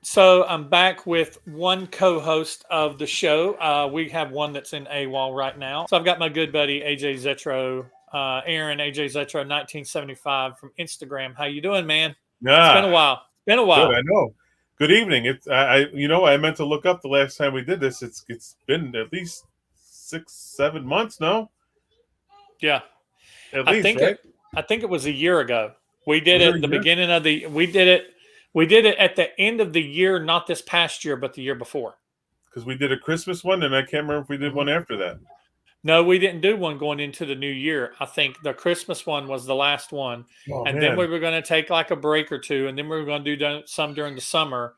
So I'm back with one co-host of the show. We have one that's in AWOL right now. So I've got my good buddy AJ Zetro, Aaron AJ Zetro 1975 from Instagram. How you doing, man? It's been a Ah, while. It's been a good. while. I know. Good evening. I meant to look up the last time we did this. It's been at least 6, 7 months now. Yeah, At I least, think right? it. I think it was a year ago. We did Was it it a the year? beginning of the. We did it. We did it at the end of the year, not this past year, but the year before. Because we did a Christmas one, and I can't remember if we did Mhm. one after that. No, we didn't do one going into the new year. I think the Christmas one was the last one. Oh And then we man! were going to take like a break or two. And then we were going to do some during the summer.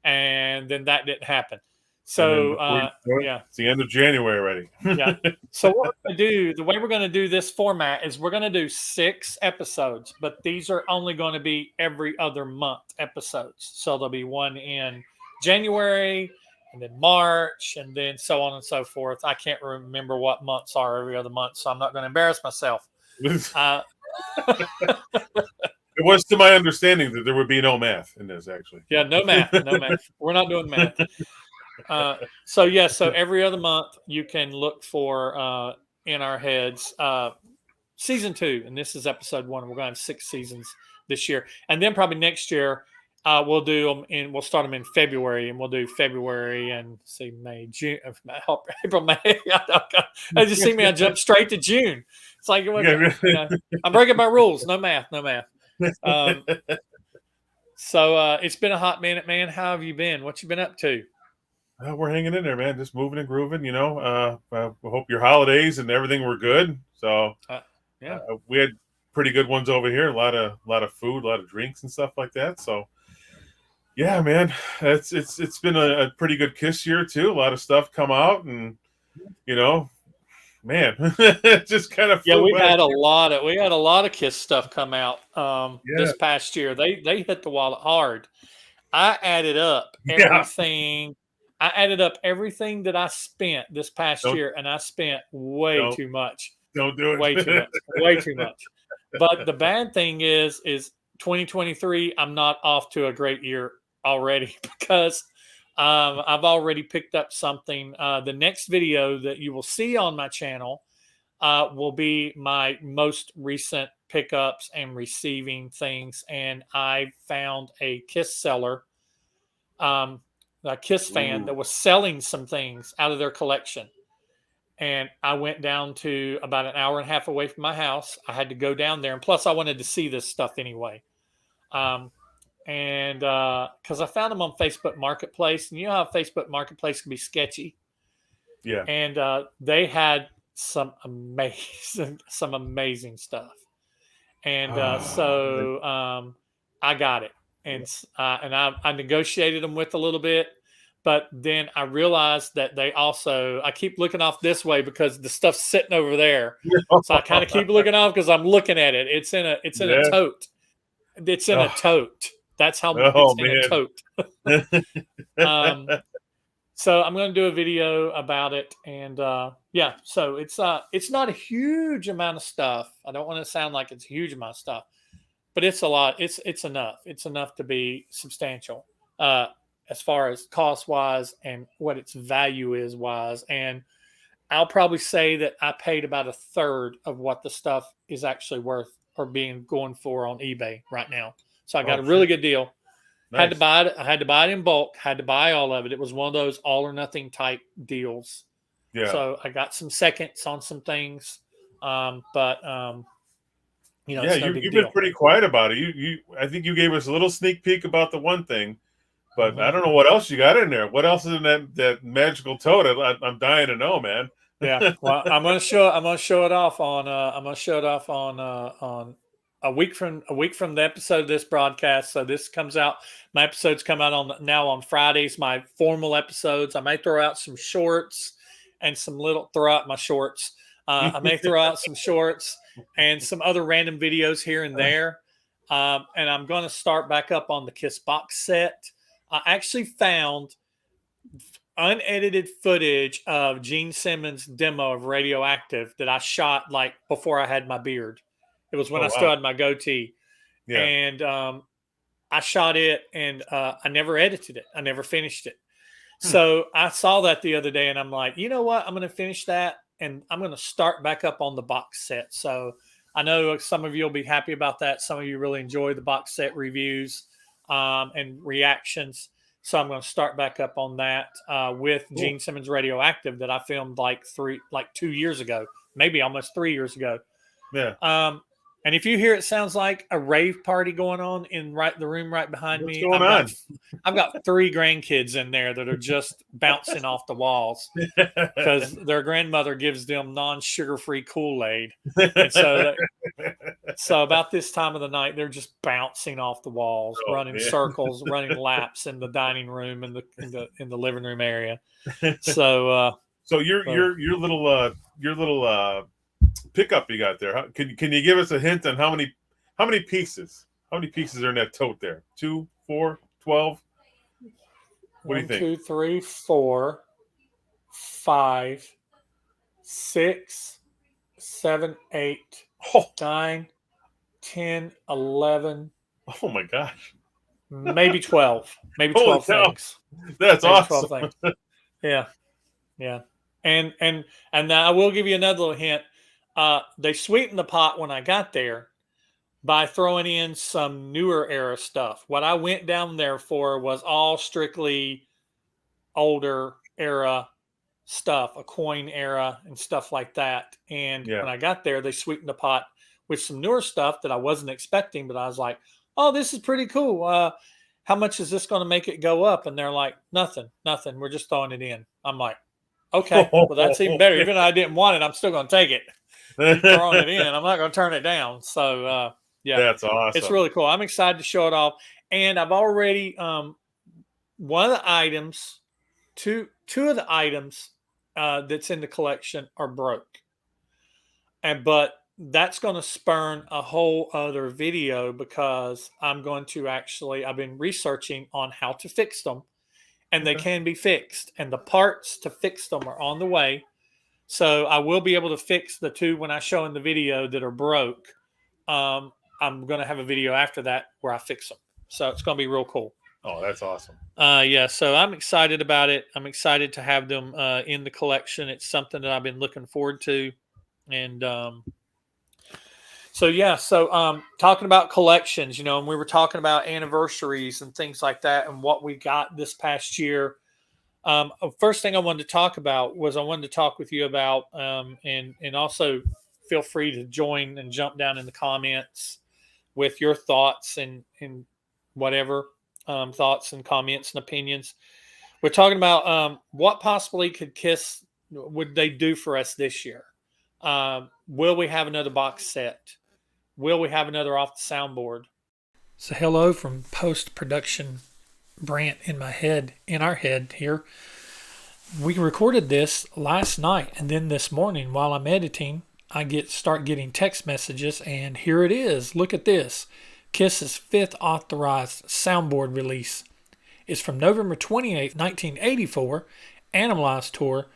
And then that didn't happen. And then So, before you know it, yeah, it's the end of January yeah. already. So, what we're going to do, the way we're going to do this format is we're going to do 6 episodes, but these are only going to be every other month episodes. So, there'll be one in January and then March and then so on and so forth. I can't remember what months are every other month, so I'm not going to embarrass myself. It Uh, was to my understanding that there would be no math in this, actually. yeah, no math, no math. We're not doing math. So every other month you can look for in our heads season 2, and this is episode 1. We're going to have 6 seasons this year, and then probably next year we'll do them in. We'll start them in February, and we'll do February and see May, June, April, May. I just see me. I jump straight to June. It's like Yeah. I'm breaking my rules. No math, no math. So it's been a hot minute, man. How have you been? What you been up to? We're hanging in there, man. Just moving and grooving. I hope your holidays and everything were good. So Uh, yeah. we had pretty good ones over here. A lot of food, a lot of drinks and stuff like that. So yeah, man, it's been a pretty good kiss year too. A lot of stuff come out, and you know, man, it just kind of Yeah, flew by. we had a lot of Kiss stuff come out Yeah, this past year. They hit the wallet hard. I added up yeah. everything. I added up everything that I spent this past Don't year, and I spent way don't too much, don't do way too it. much, way too much. But the bad thing is 2023. I'm not off to a great year already because I've already picked up something. The next video that you will see on my channel will be my most recent pickups and receiving things. And I found a Kiss seller, um, a Kiss fan that Ooh, was selling some things out of their collection. And I went down to about an hour and a half away from my house. I had to go down there. And plus, I wanted to see this stuff anyway. Um, and because I found them on Facebook Marketplace. And you know how Facebook Marketplace can be sketchy? yeah. And they had some amazing stuff. And Ah, I got it, and I negotiated them with a little bit, but then I realized that they also I keep looking off this way because the stuff's sitting over there, so I kind of keep looking off because I'm looking at it. It's in a yeah. tote. It's in a Oh, tote. That's how it's oh in a man. tote. Um, so I'm going to do a video about it, and yeah, so it's not a huge amount of stuff. I don't want to sound like it's a huge amount of stuff, but it's a lot. It's enough. It's enough to be substantial uh, as far as cost wise and what its value is wise. And I'll probably say that I paid about a third of what the stuff is actually worth or being going for on eBay right now. So I got Oh a really shit. good deal. Had to Nice. buy it. I had to buy it in bulk. Had to buy all of it. It was one of those all or nothing type deals. Yeah. So I got some seconds on some things, but Yeah, it's no you big you've been deal. pretty quiet about it. You I think you gave us a little sneak peek about the one thing, but I Hmm. don't know what else you got in there. What else is in that magical toad? I'm dying to know, man. Yeah. Well, I'm gonna show. I'm gonna show it off on. I'm gonna show it off on a week from the episode of this broadcast. So this comes out. My episodes come out on now on Fridays. My formal episodes. I may throw out some shorts and some little throw out my shorts. I may throw out some shorts and some other random videos here and there. And I'm going to start back up on the Kiss box set. I actually found unedited footage of Gene Simmons' demo of Radioactive that I shot like before I had my beard. It was when Oh I still wow. had my goatee, Yeah. and I shot it, and I never edited it. I never finished it. So I saw that the other day, and I'm like, you know what? I'm going to finish that, and I'm going to start back up on the box set. So I know some of you will be happy about that. Some of you really enjoy the box set reviews and reactions. So I'm going to start back up on that with Cool. Gene Simmons Radioactive that I filmed like 2 years ago, maybe almost 3 years ago. Yeah. And if you hear it sounds like a rave party going on in the room right behind What's me, going on? I've got 3 grandkids in there that are just bouncing off the walls because their grandmother gives them non-sugar-free Kool-Aid. And so about this time of the night, they're just bouncing off the walls, running circles, running laps in the dining room and in the living room area. So your little pickup you got there. Can you give us a hint on how many pieces? How many pieces are in that tote there? 2, 4, 12? What do you think? 1, 2, 3, 4, 5, 6, 7, 8, 9, 10, 11. Oh my gosh. Maybe 12. Maybe Holy 12 cow. things. That's Maybe awesome. 12 things. Yeah. Yeah. And I will give you another little hint. They sweetened the pot when I got there by throwing in some newer era stuff. What I went down there for was all strictly older era stuff, a coin era and stuff like that. And Yeah. when I got there, they sweetened the pot with some newer stuff that I wasn't expecting, but I was like, oh, this is pretty cool. How much is this going to make it go up? And they're like, nothing. We're just throwing it in. I'm like, okay, well, that's even better. Even though I didn't want it, I'm still going to take it. Keep throwing it in. I'm not going to turn it down. So, yeah, that's awesome. It's really cool. I'm excited to show it off. And I've already, one of the items, two of the items that's in the collection are broke. But that's going to spurn a whole other video because I've been researching on how to fix them, and they can be fixed, and the parts to fix them are on the way. So I will be able to fix the 2 when I show in the video that are broke. I'm going to have a video after that where I fix them. So it's going to be real cool. Oh, that's awesome. Yeah, so I'm excited about it. I'm excited to have them in the collection. It's something that I've been looking forward to. And talking about collections, and we were talking about anniversaries and things like that and what we got this past year. First thing I wanted to talk about was I wanted to talk with you about, and also feel free to join and jump down in the comments with your thoughts and whatever thoughts and comments and opinions. We're talking about what possibly would they do for us this year? Will we have another box set? Will we have another off the soundboard? So hello from post-production Brant in our head here. We recorded this last night, and then this morning while I'm editing, I start getting text messages, and here it is. Look at this. Kiss's 5th authorized soundboard release. It's from November 28th, 1984, Animalized Tour,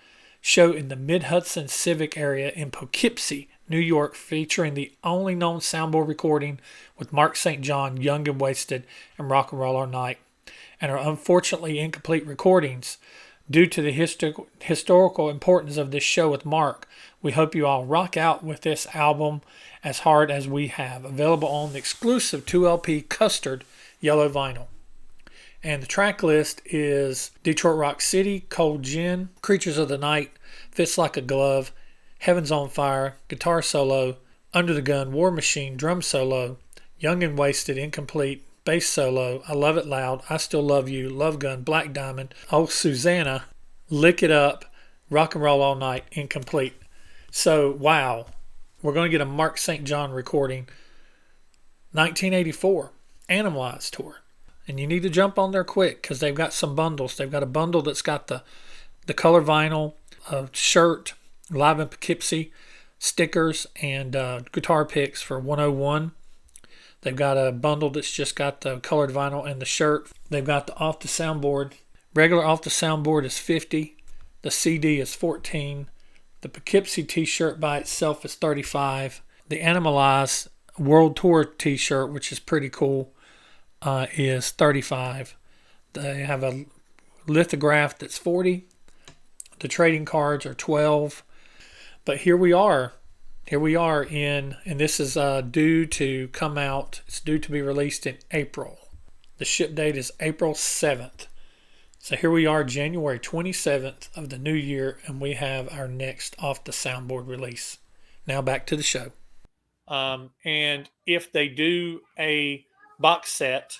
show in the Mid-Hudson Civic area in Poughkeepsie, New York, featuring the only known soundboard recording with Mark St. John, Young and Wasted, and Rock and Roll All Night, and are unfortunately incomplete recordings. Due to the historical importance of this show with Mark, we hope you all rock out with this album as hard as we have. Available on the exclusive 2LP Custard yellow vinyl. And the track list is Detroit Rock City, Cold Gin, Creatures of the Night, Fits Like a Glove, Heaven's on Fire, guitar solo, Under the Gun, War Machine, drum solo, Young and Wasted, incomplete, bass solo, I Love It Loud, I Still Love You, Love Gun, Black Diamond, Oh Susanna, Lick It Up, Rock and Roll All Night, incomplete. So, wow, we're going to get a Mark St. John recording, 1984, Animalized Tour. And you need to jump on there quick because they've got some bundles. They've got a bundle that's got the color vinyl, a shirt, Live in Poughkeepsie, stickers, and guitar picks for $101. They've got a bundle that's just got the colored vinyl and the shirt. They've got the off the soundboard. Regular off the soundboard is $50. The CD is $14. The Poughkeepsie t-shirt by itself is $35. The Animalized World Tour t-shirt, which is pretty cool, is 35. They have a lithograph that's 40. The trading cards are 12. But here we are. And this is due to come out. It's due to be released in April. The ship date is April 7th. So here we are, January 27th of the new year, and we have our next Off the Soundboard release. Now back to the show. And if they do a box set,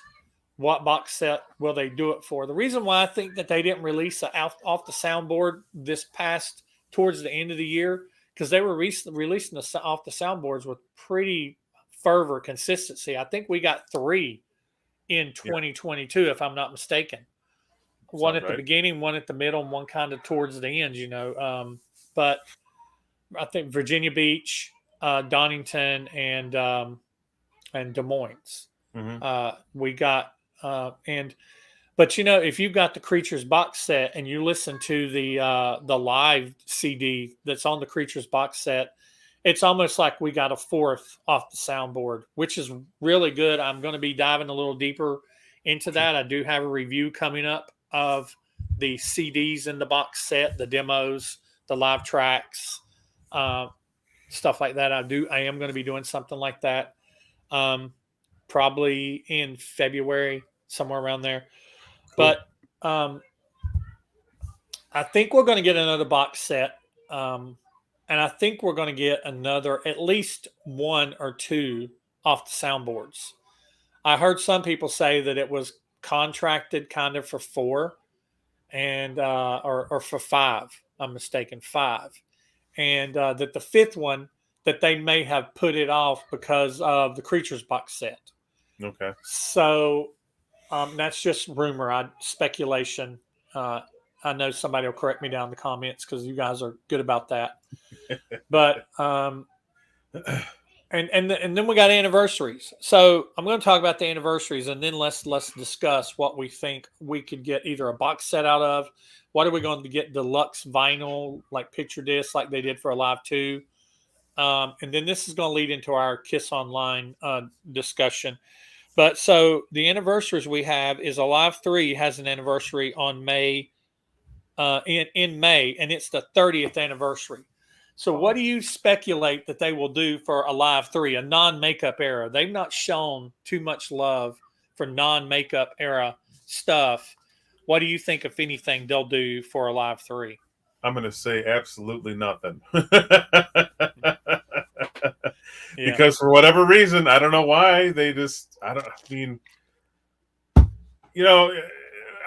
what box set will they do it for? The reason why I think that they didn't release Off the Soundboard this past towards the end of the year, because they were releasing Off the Soundboards with pretty fervor consistency. I think we got 3 in 2022, if I'm not mistaken. One at the beginning, one at the middle, and one kind of towards the end, But I think Virginia Beach, Donington, and Des Moines. We got but if you've got the Creatures box set and you listen to the live CD that's on the Creatures box set, it's almost like we got a 4th Off the Soundboard, which is really good. I'm going to be diving a little deeper into that. I do have a review coming up of the CDs in the box set, the demos, the live tracks, stuff like that. I am going to be doing something like that, probably in February, somewhere around there. Cool. But I think we're going to get another box set. And I think we're going to get at least 1 or 2 Off the Soundboards. I heard some people say that it was contracted kind of for 4 and or for 5. I'm mistaken, 5. And that the 5th one, that they may have put it off because of the Creatures box set. Okay. So that's just rumor, speculation. I know somebody will correct me down in the comments because you guys are good about that. But and then we got anniversaries. So I'm going to talk about the anniversaries, and then let's discuss what we think we could get either a box set out of. What are we going to get deluxe vinyl, like picture disc, like they did for Alive 2? And then this is going to lead into our Kiss Online discussion. But so the anniversaries we have is Alive 3 has an anniversary on May. In May, and it's the 30th anniversary. So what do you speculate that they will do for Alive 3, a non-makeup era? They've not shown too much love for non-makeup era stuff. What do you think, if anything, they'll do for Alive 3? I'm going to say absolutely nothing. Because for whatever reason, I don't know why,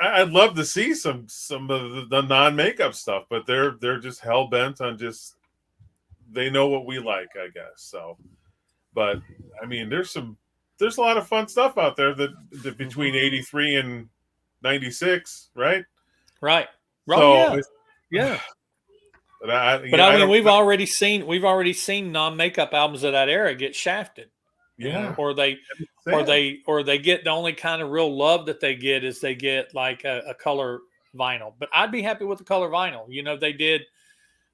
I'd love to see some of the non-makeup stuff, but they're just hell bent on they know what we like, I guess. So, but I mean, there's a lot of fun stuff out there that between 83 and 96, right? Right. So, yeah. But I mean, we've already seen non-makeup albums of that era get shafted. Yeah. Or they get, the only kind of real love that they get is they get like a color vinyl. But I'd be happy with the color vinyl.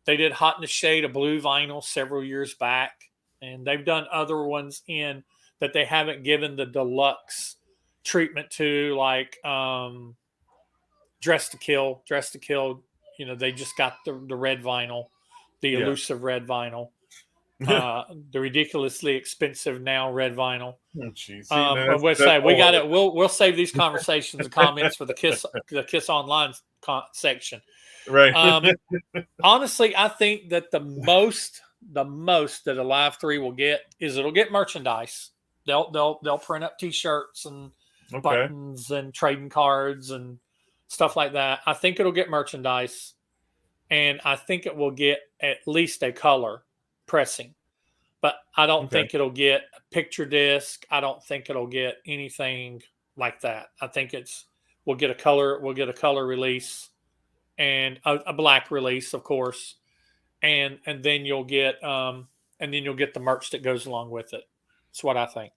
They did Hot in the Shade of Blue vinyl several years back, and they've done other ones in that they haven't given the deluxe treatment to, like Dress to Kill. They just got the red vinyl, the elusive red vinyl. The ridiculously expensive now red vinyl. We'll save these conversations and comments for the Kiss Online section. Right. Honestly, I think that the most that Alive 3 will get is it'll get merchandise. They'll print up T-shirts and buttons and trading cards and stuff like that. I think it'll get merchandise, and I think it will get at least a color pressing. But I don't think it'll get a picture disc. I don't think it'll get anything like that. I think we'll get a color release and a black release, of course. And then you'll get the merch that goes along with it. That's what I think.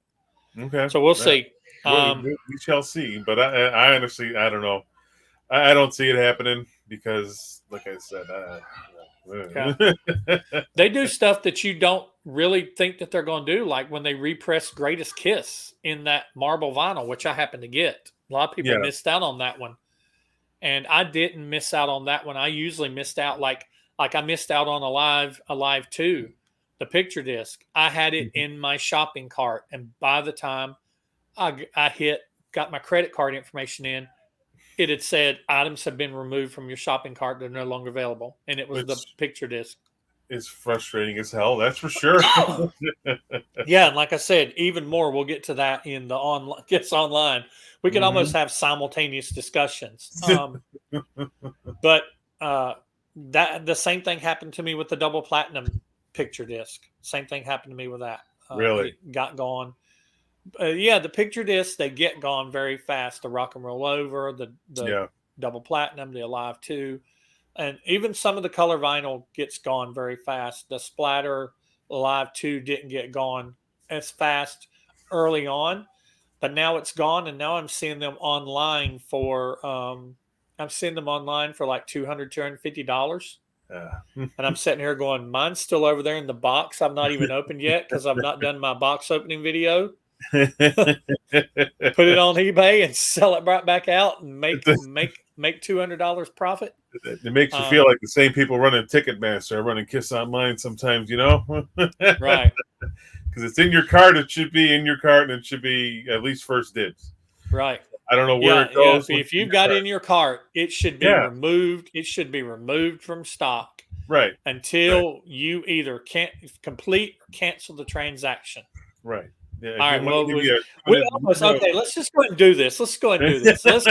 Okay. So we'll see. We shall see. But I honestly, I don't know. I don't see it happening because, like I said, Yeah. They do stuff that you don't really think that they're going to do, like when they repress Greatest Kiss in that marble vinyl, which I happen to get. A lot of people Yeah. missed out on that one, and I didn't miss out on that one. I usually missed out, like I missed out on Alive 2, the picture disc. I had it in my shopping cart, and by the time I got my credit card information in, it had said items have been removed from your shopping cart; they're no longer available, and it was the Which picture disc. is frustrating as hell. That's for sure. Yeah, and like I said, even more. We'll get to that in the online. Gets online. We could almost have simultaneous discussions. But that the same thing happened to me with the double platinum picture disc. Same thing happened to me with that. Really? It got gone. Yeah, the picture discs, they get gone very fast. The Rock and Roll Over, the Yeah. double platinum, the Alive 2, and even some of the color vinyl gets gone very fast. The Splatter Alive 2 didn't get gone as fast early on, but now it's gone, and now I'm seeing them online for like $250. Yeah. And I'm sitting here going, mine's still over there in the box. I've not even opened yet because I've not done my box opening video. Put it on eBay and sell it right back out and make $200 profit. It makes you feel like the same people running Ticketmaster are running Kiss Online sometimes, Right. Because it's in your cart, it should be in your cart, and it should be at least first dibs. Right. I don't know where it goes. If you've got it in your cart, it should be Yeah. removed. It should be removed from stock Right. until you either can't complete or cancel the transaction. Right. Yeah, All right. Well, let's just go ahead and do this. Let's go ahead and do this. Let's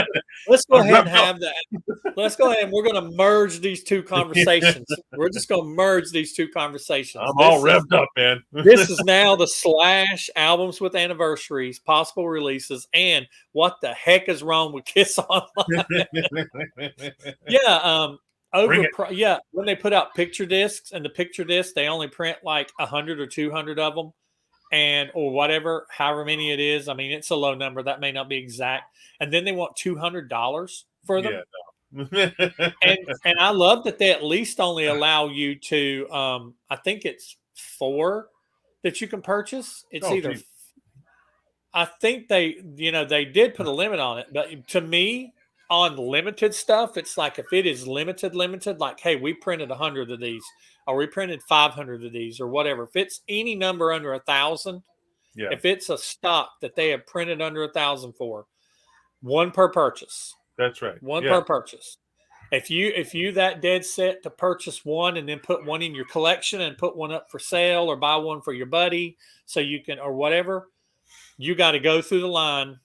go ahead and have that. Let's go ahead and we're going to merge these two conversations. We're just going to merge these two conversations. I'm all revved up, man. This is now the / albums with anniversaries, possible releases, and what the heck is wrong with Kiss Online? Yeah. When they put out picture discs, and the picture discs, they only print like 100 or 200 of them, or whatever, however many it is. I mean, it's a low number. That may not be exact. And then they want $200 for them. Yeah, no. and I love that they at least only allow you to, I think it's 4 that you can purchase. It's either, geez. I think they did put a limit on it, but to me, on limited stuff, it's like if it is limited, like, hey, we printed 100 of these, or we printed 500 of these, or whatever. If it's any number under 1,000, if it's a stock that they have printed under 1,000 for, 1 per purchase. That's right. 1 per purchase. If you that dead set to purchase 1 and then put 1 in your collection and put 1 up for sale, or buy 1 for your buddy so you can, or whatever, you got to go through the line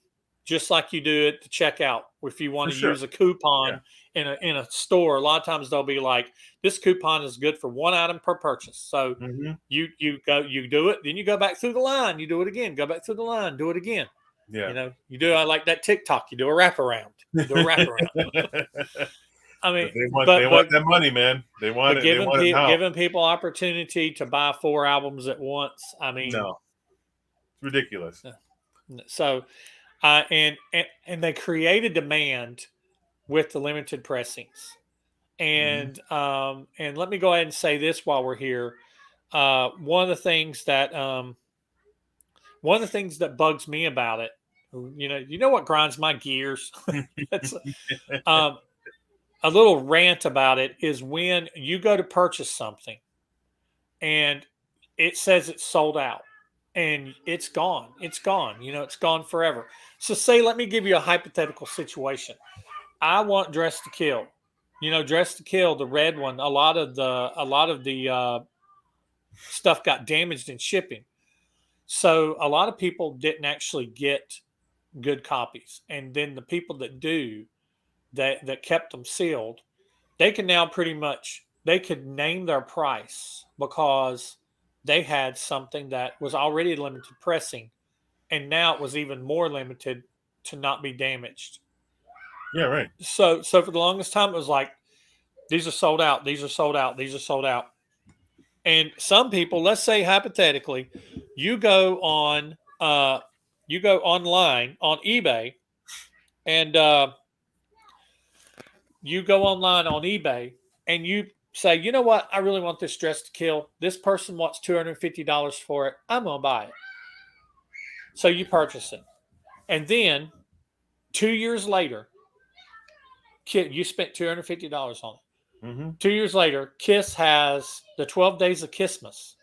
just like you do at the checkout. If you want to use a coupon in a store, a lot of times they'll be like, this coupon is good for 1 item per purchase. So you do it, then you go back through the line, you do it again, go back through the line, do it again. Yeah. You do like that TikTok, you do a wraparound. I mean, they want that money, man. They want it. Giving people opportunity to buy 4 albums at once. I mean, no, it's ridiculous. So, and they create a demand with the limited pressings, and let me go ahead and say this while we're here. One of the things that bugs me about it, what grinds my gears. It's, a little rant about it is when you go to purchase something and it says it's sold out and it's gone. It's gone. It's gone forever. So let me give you a hypothetical situation. I want Dress to Kill. Dress to Kill, the red one, a lot of the stuff got damaged in shipping. So a lot of people didn't actually get good copies. And then the people that do, that kept them sealed, they can now they could name their price because they had something that was already limited pressing, and now it was even more limited to not be damaged. Yeah, right. So for the longest time, it was like, these are sold out, these are sold out, these are sold out. And some people, let's say hypothetically, you go online on eBay, and you go online on eBay and you say, you know what? I really want this Dress to Kill. This person wants $250 for it. I'm going to buy it. So you purchase it. And then 2 years later, you spent $250 on it. Mm-hmm. 2 years later, Kiss has the 12 Days of Kissmas.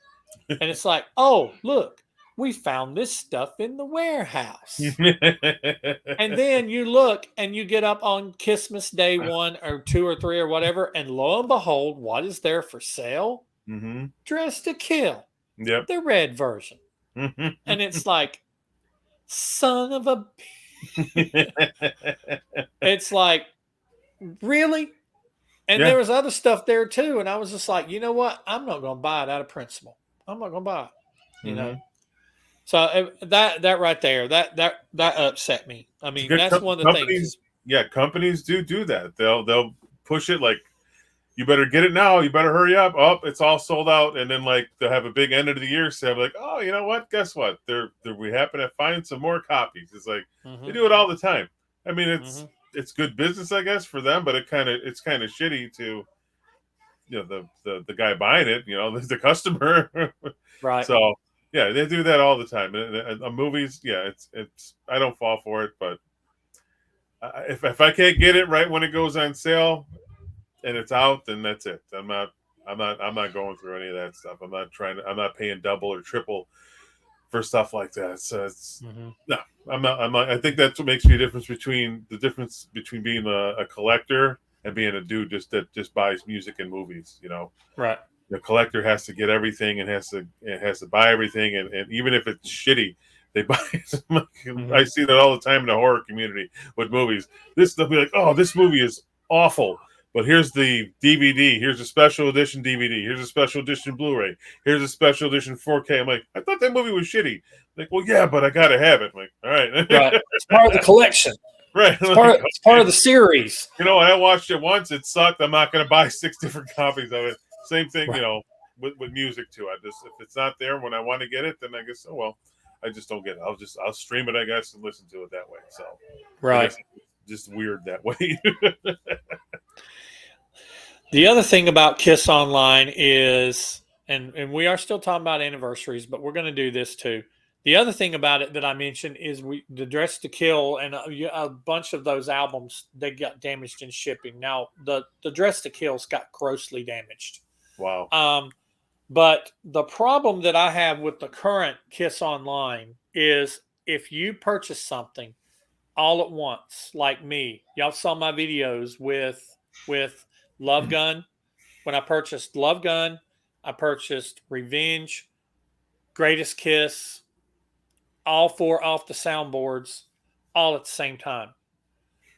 And it's like, oh, look, we found this stuff in the warehouse. And then you look and you get up on Kissmas Day 1 or 2 or 3 or whatever, and lo and behold, what is there for sale? Mm-hmm. Dress to Kill. Yep. The red version. And it's like, son of a... It's like, really? And there was other stuff there too. And I was just like, you know what? I'm not going to buy it out of principle. I'm not going to buy it. You know? So that right there, that upset me. I mean, that's one of the things. Yeah, companies do that. They'll push it like, you better get it now. You better hurry up. Oh, it's all sold out. And then like they'll have a big end of the year sale. Like, oh, you know what? Guess what? We happen to find some more copies. It's like they do it all the time. I mean, it's good business, I guess, for them, but it's kind of shitty to, you know, the guy buying it, you know, the customer. Right. So yeah, they do that all the time. Movies, yeah, it's I don't fall for it, but if I can't get it right when it goes on sale and it's out, then that's it. I'm not going through any of that stuff. I'm not paying double or triple for stuff like that. So it's no, I'm not. I think that's what makes me the difference between being a collector and being a dude that just buys music and movies. You know, right? The collector has to get everything and has to buy everything, and even if it's shitty, they buy it. I see that all the time in the horror community with movies. They'll be like, oh, this movie is awful. But here's the DVD. Here's a special edition DVD. Here's a special edition Blu-ray. Here's a special edition 4K. I'm like, I thought that movie was shitty. Like, well, yeah, but I gotta have it. I'm like, all right, right. It's part of the collection. Right. It's part of the series. You know, I watched it once. It sucked. I'm not gonna buy 6 different copies of it. Same thing, right. You know, with music too. If it's not there when I want to get it, then I guess, oh well, I just don't get it. I'll stream it, I guess, and listen to it that way. So right. Just weird that way. The other thing about Kiss Online is, and we are still talking about anniversaries, but we're going to do this too. The other thing about it that I mentioned is the Dress to Kill and a bunch of those albums, they got damaged in shipping. Now, the Dress to Kills got grossly damaged. Wow. But the problem that I have with the current Kiss Online is if you purchase something all at once, like me, y'all saw my videos with Love Gun. When I purchased Love Gun, I purchased Revenge, Greatest Kiss, all 4 off the soundboards, all at the same time.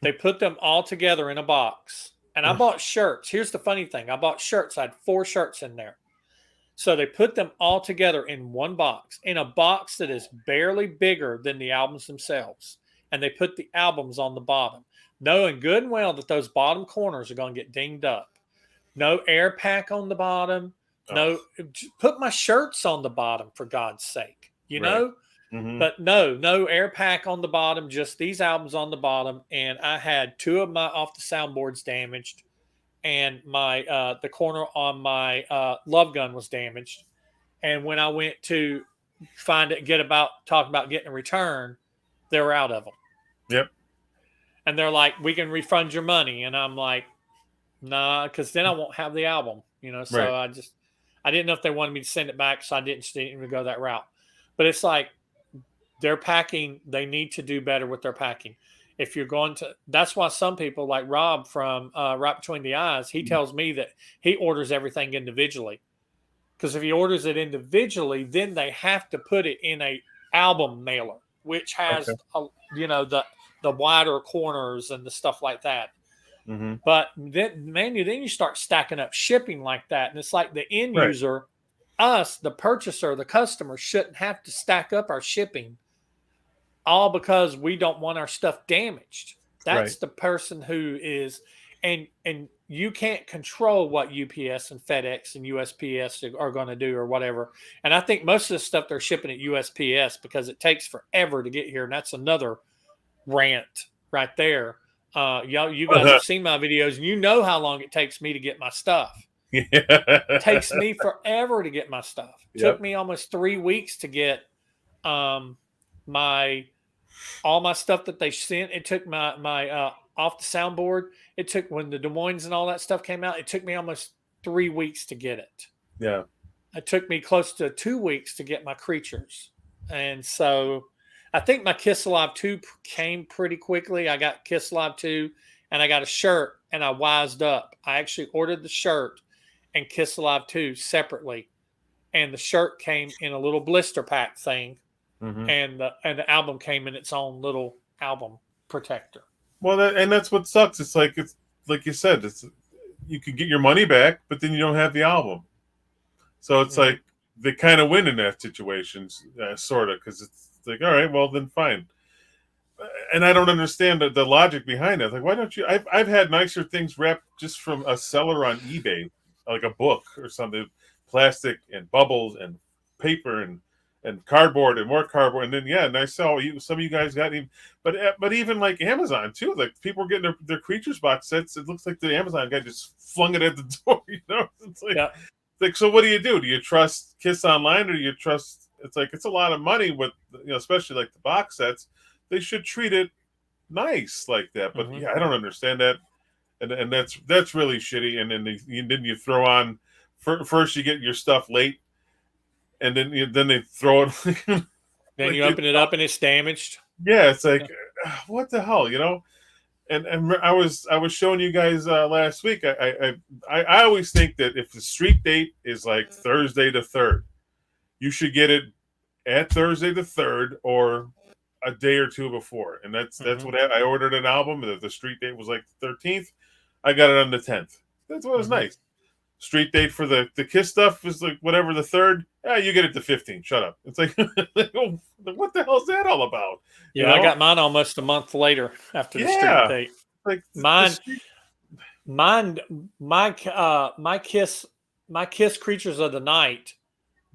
They put them all together in a box. And I bought shirts. Here's the funny thing. I bought shirts. I had 4 shirts in there. So they put them all together in one box, in a box that is barely bigger than the albums themselves. And they put the albums on the bottom, knowing good and well that those bottom corners are going to get dinged up. No air pack on the bottom. No, put my shirts on the bottom, for God's sake, you know? But no air pack on the bottom, just these albums on the bottom. And I had 2 of my off the soundboards damaged, and my the corner on my Love Gun was damaged. And when I went to talk about getting a return, they were out of them. Yep. And they're like, we can refund your money. And I'm like, nah, because then I won't have the album, you know? So right. I didn't know if they wanted me to send it back. So I didn't even go that route. But it's like, their packing, they need to do better with their packing. If you're going to, that's why some people like Rob from Right Between the Eyes, he tells me that he orders everything individually. Because if he orders it individually, then they have to put it in a album mailer, which has, the wider corners and the stuff like that. But then you start stacking up shipping like that. And it's like the end user, us, the purchaser, the customer, shouldn't have to stack up our shipping all because we don't want our stuff damaged. That's the person who is, and you can't control what UPS and FedEx and USPS are going to do or whatever. And I think most of the stuff they're shipping at USPS because it takes forever to get here. And that's another rant right there. You guys have seen my videos and you know how long it takes me to get my stuff. Yeah. Takes me forever to get my stuff. Took Yep. me almost 3 weeks to get my all my stuff that they sent. It took my off the soundboard. It took when the Des Moines and all that stuff came out. It took me almost 3 weeks to get it. Yeah. It took me close to 2 weeks to get my creatures, and so I think my Kiss Alive 2 came pretty quickly. I got Kiss Alive 2, and I got a shirt, and I wised up. I actually ordered the shirt and Kiss Alive 2 separately, and the shirt came in a little blister pack thing, Hmm. and the album came in its own little album protector. Well, that's what sucks. It's like you said. It's you can get your money back, but then you don't have the album. So it's Mm-hmm. like they kind of win in that situation, sort of, because it's like, all right, well then fine. And I don't understand the logic behind it. Like, why don't you? I've had nicer things wrapped just from a seller on eBay, like a book or something, plastic and bubbles and paper and cardboard and more cardboard. And then yeah, and I saw some of you guys got even, but even like Amazon too. Like people were getting their creatures box sets. It looks like the Amazon guy just flung it at the door. It's Yeah. like, so what do you do? Do you trust Kiss Online or do you trust? It's like it's a lot of money with especially like the box sets. They should treat it nice like that. But Mm-hmm. yeah, I don't understand that, and that's really shitty. And then you throw on first you get your stuff late, and then they throw it Then like you they open it up and it's damaged. yeah, it's Yeah. like what the hell, And I was showing you guys last week. I always think that if the street date is like Thursday the 3rd, you should get it at Thursday the 3rd or a day or two before. And that's Mm-hmm. what I ordered an album. The street date was like the 13th. I got it on the 10th. That's what was Mm-hmm. nice. Street date for the Kiss stuff is like whatever the 3rd. Yeah, you get it the 15th. Shut up. It's like what the hell's that all about? You Yeah, I know? got mine almost a month later after the street Yeah. date. Like the Mine, street. mine, my Kiss Creatures of the Night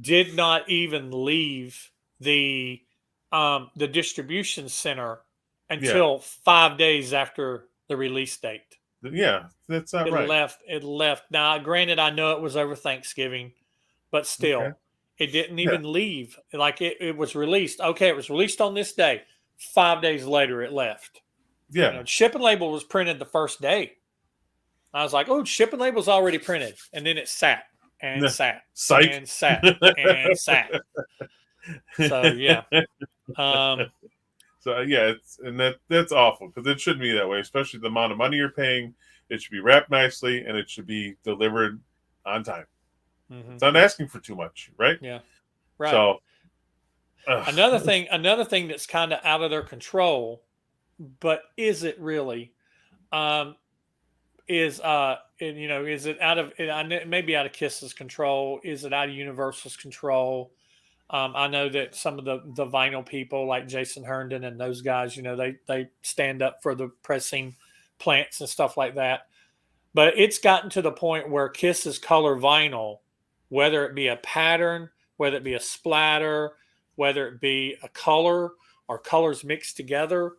did not even leave the distribution center Yeah. until 5 days after the release date. Yeah. That's not It right. left. It left. Now, granted, I know it was over Thanksgiving, but Okay. still, it didn't Yeah. even leave. Like it was released. Okay, it was released on this day. 5 days later, it left. Yeah. Shipping label was printed the first day. I was like, oh, shipping label's already printed. And then it sat and Yeah. sat Psych. and sat and sat. So, yeah. Um, So yeah, that's awful because it shouldn't be that way. Especially the amount of money you're paying, it should be wrapped nicely and it should be delivered on time. mhm, It's not asking for too much, right? yeah. Right. So Another thing that's kind of out of their control, but is it really? Um, is it out of maybe out of Kiss's control? Is it out of Universal's control? I know that some of the vinyl people like Jason Herndon and those guys, they stand up for the pressing plants and stuff like that. But it's gotten to the point where Kiss's color vinyl, whether it be a pattern, whether it be a splatter, whether it be a color or colors mixed together,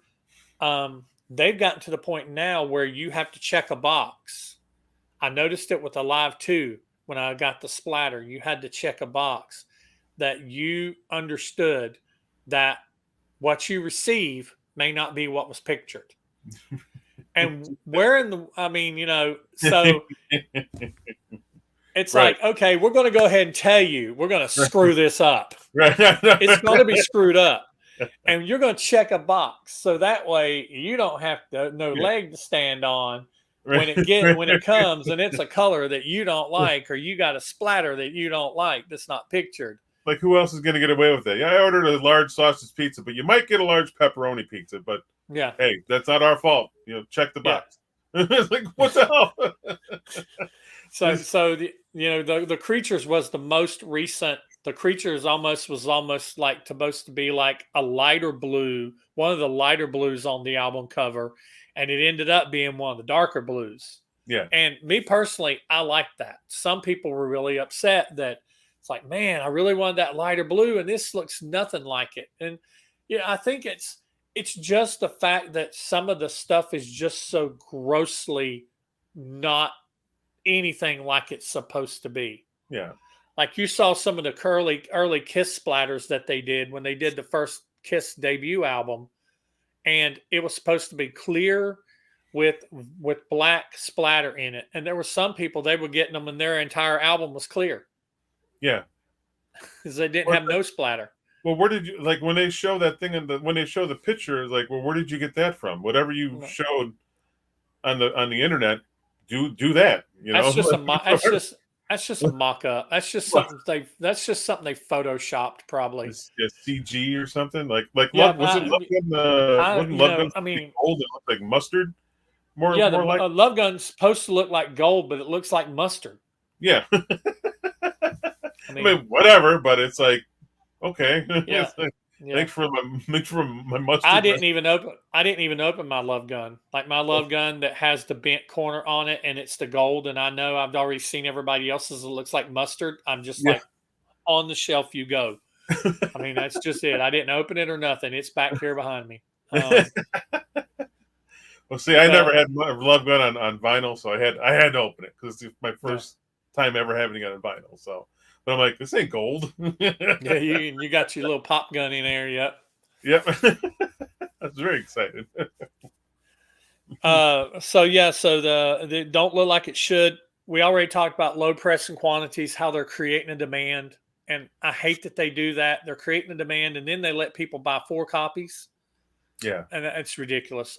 they've gotten to the point now where you have to check a box. I noticed it with Alive 2 when I got the splatter. You had to check a box that you understood that what you receive may not be what was pictured. And where in the, I mean, so it's right, like, okay, we're going to go ahead and tell you, we're going to screw this up. right, It's going to be screwed up. And you're going to check a box. So that way you don't have no yeah, leg to stand on right, when it comes and it's a color that you don't like, or you got a splatter that you don't like that's not pictured. Like who else is going to get away with that? Yeah, I ordered a large sausage pizza, but you might get a large pepperoni pizza. But Yeah. hey, that's not our fault. Check the Yeah. box. It's like what the hell? So the creatures was the most recent. The creatures was almost like supposed to be like a lighter blue, one of the lighter blues on the album cover, and it ended up being one of the darker blues. Yeah, And me personally, I like that. Some people were really upset that it's like, man, I really wanted that lighter blue, and this looks nothing like it. And I think it's just the fact that some of the stuff is just so grossly not anything like it's supposed to be. Yeah. Like you saw some of the early Kiss splatters that they did when they did the first Kiss debut album, and it was supposed to be clear with black splatter in it. And there were some people, they were getting them and their entire album was clear Yeah. because they didn't have no splatter. Well, where did you like when they show that thing when they show the picture? Like, well, where did you get that from? Whatever you showed on the internet, do that. That's just that's just a mock up. That's just something they photoshopped probably. It's CG or something like yeah, Love, was it Love Gun? Love Gun, gold. It looked like mustard. More like Love Gun's supposed to look like gold, but it looks like mustard. Yeah. I mean, whatever, but it's like, okay. Yeah. Thanks for my mustard. I didn't even open my Love Gun. Like my Love Gun that has the bent corner on it and it's the gold, and I know I've already seen everybody else's. It looks like mustard. I'm just like, on the shelf you go. I mean, that's just it. I didn't open it or nothing. It's back here behind me. Well, see, I never had Love Gun on vinyl, so I had to open it because it's my first time ever having it on vinyl. So, but I'm like, this ain't gold. Yeah, you got your little pop gun in there. Yep. Yep. I was very excited. So the don't look like it should. We already talked about low pressing quantities, how they're creating a demand, and I hate that they do that. They're creating a demand, and then they let people buy 4 copies. Yeah, and it's ridiculous.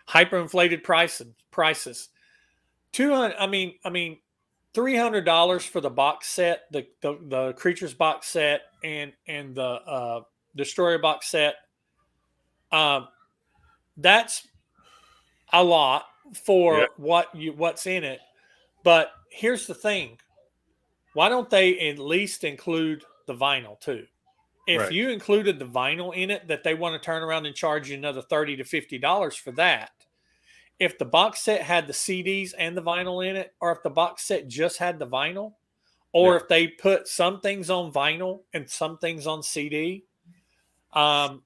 Hyperinflated prices. 200. I mean, $300 for the box set, the Creatures box set, and the Destroyer box set. That's a lot for what's in it. But here's the thing: why don't they at least include the vinyl too? If you included the vinyl in it, that they want to turn around and charge you another $30 to $50 for that. If the box set had the CDs and the vinyl in it, or if the box set just had the vinyl, or if they put some things on vinyl and some things on CD, I'd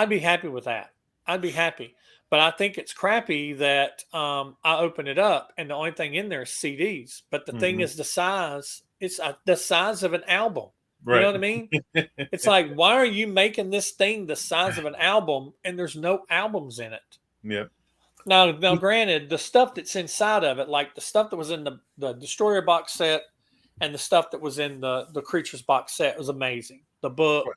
be happy with that. I'd be happy. But I think it's crappy that I open it up and the only thing in there is CDs. But the thing is the size. It's the size of an album. You know what I mean? It's like, why are you making this thing the size of an album and there's no albums in it? Yeah. Now, granted, the stuff that's inside of it, like the stuff that was in the Destroyer box set and the stuff that was in the Creatures box set, was amazing. The book,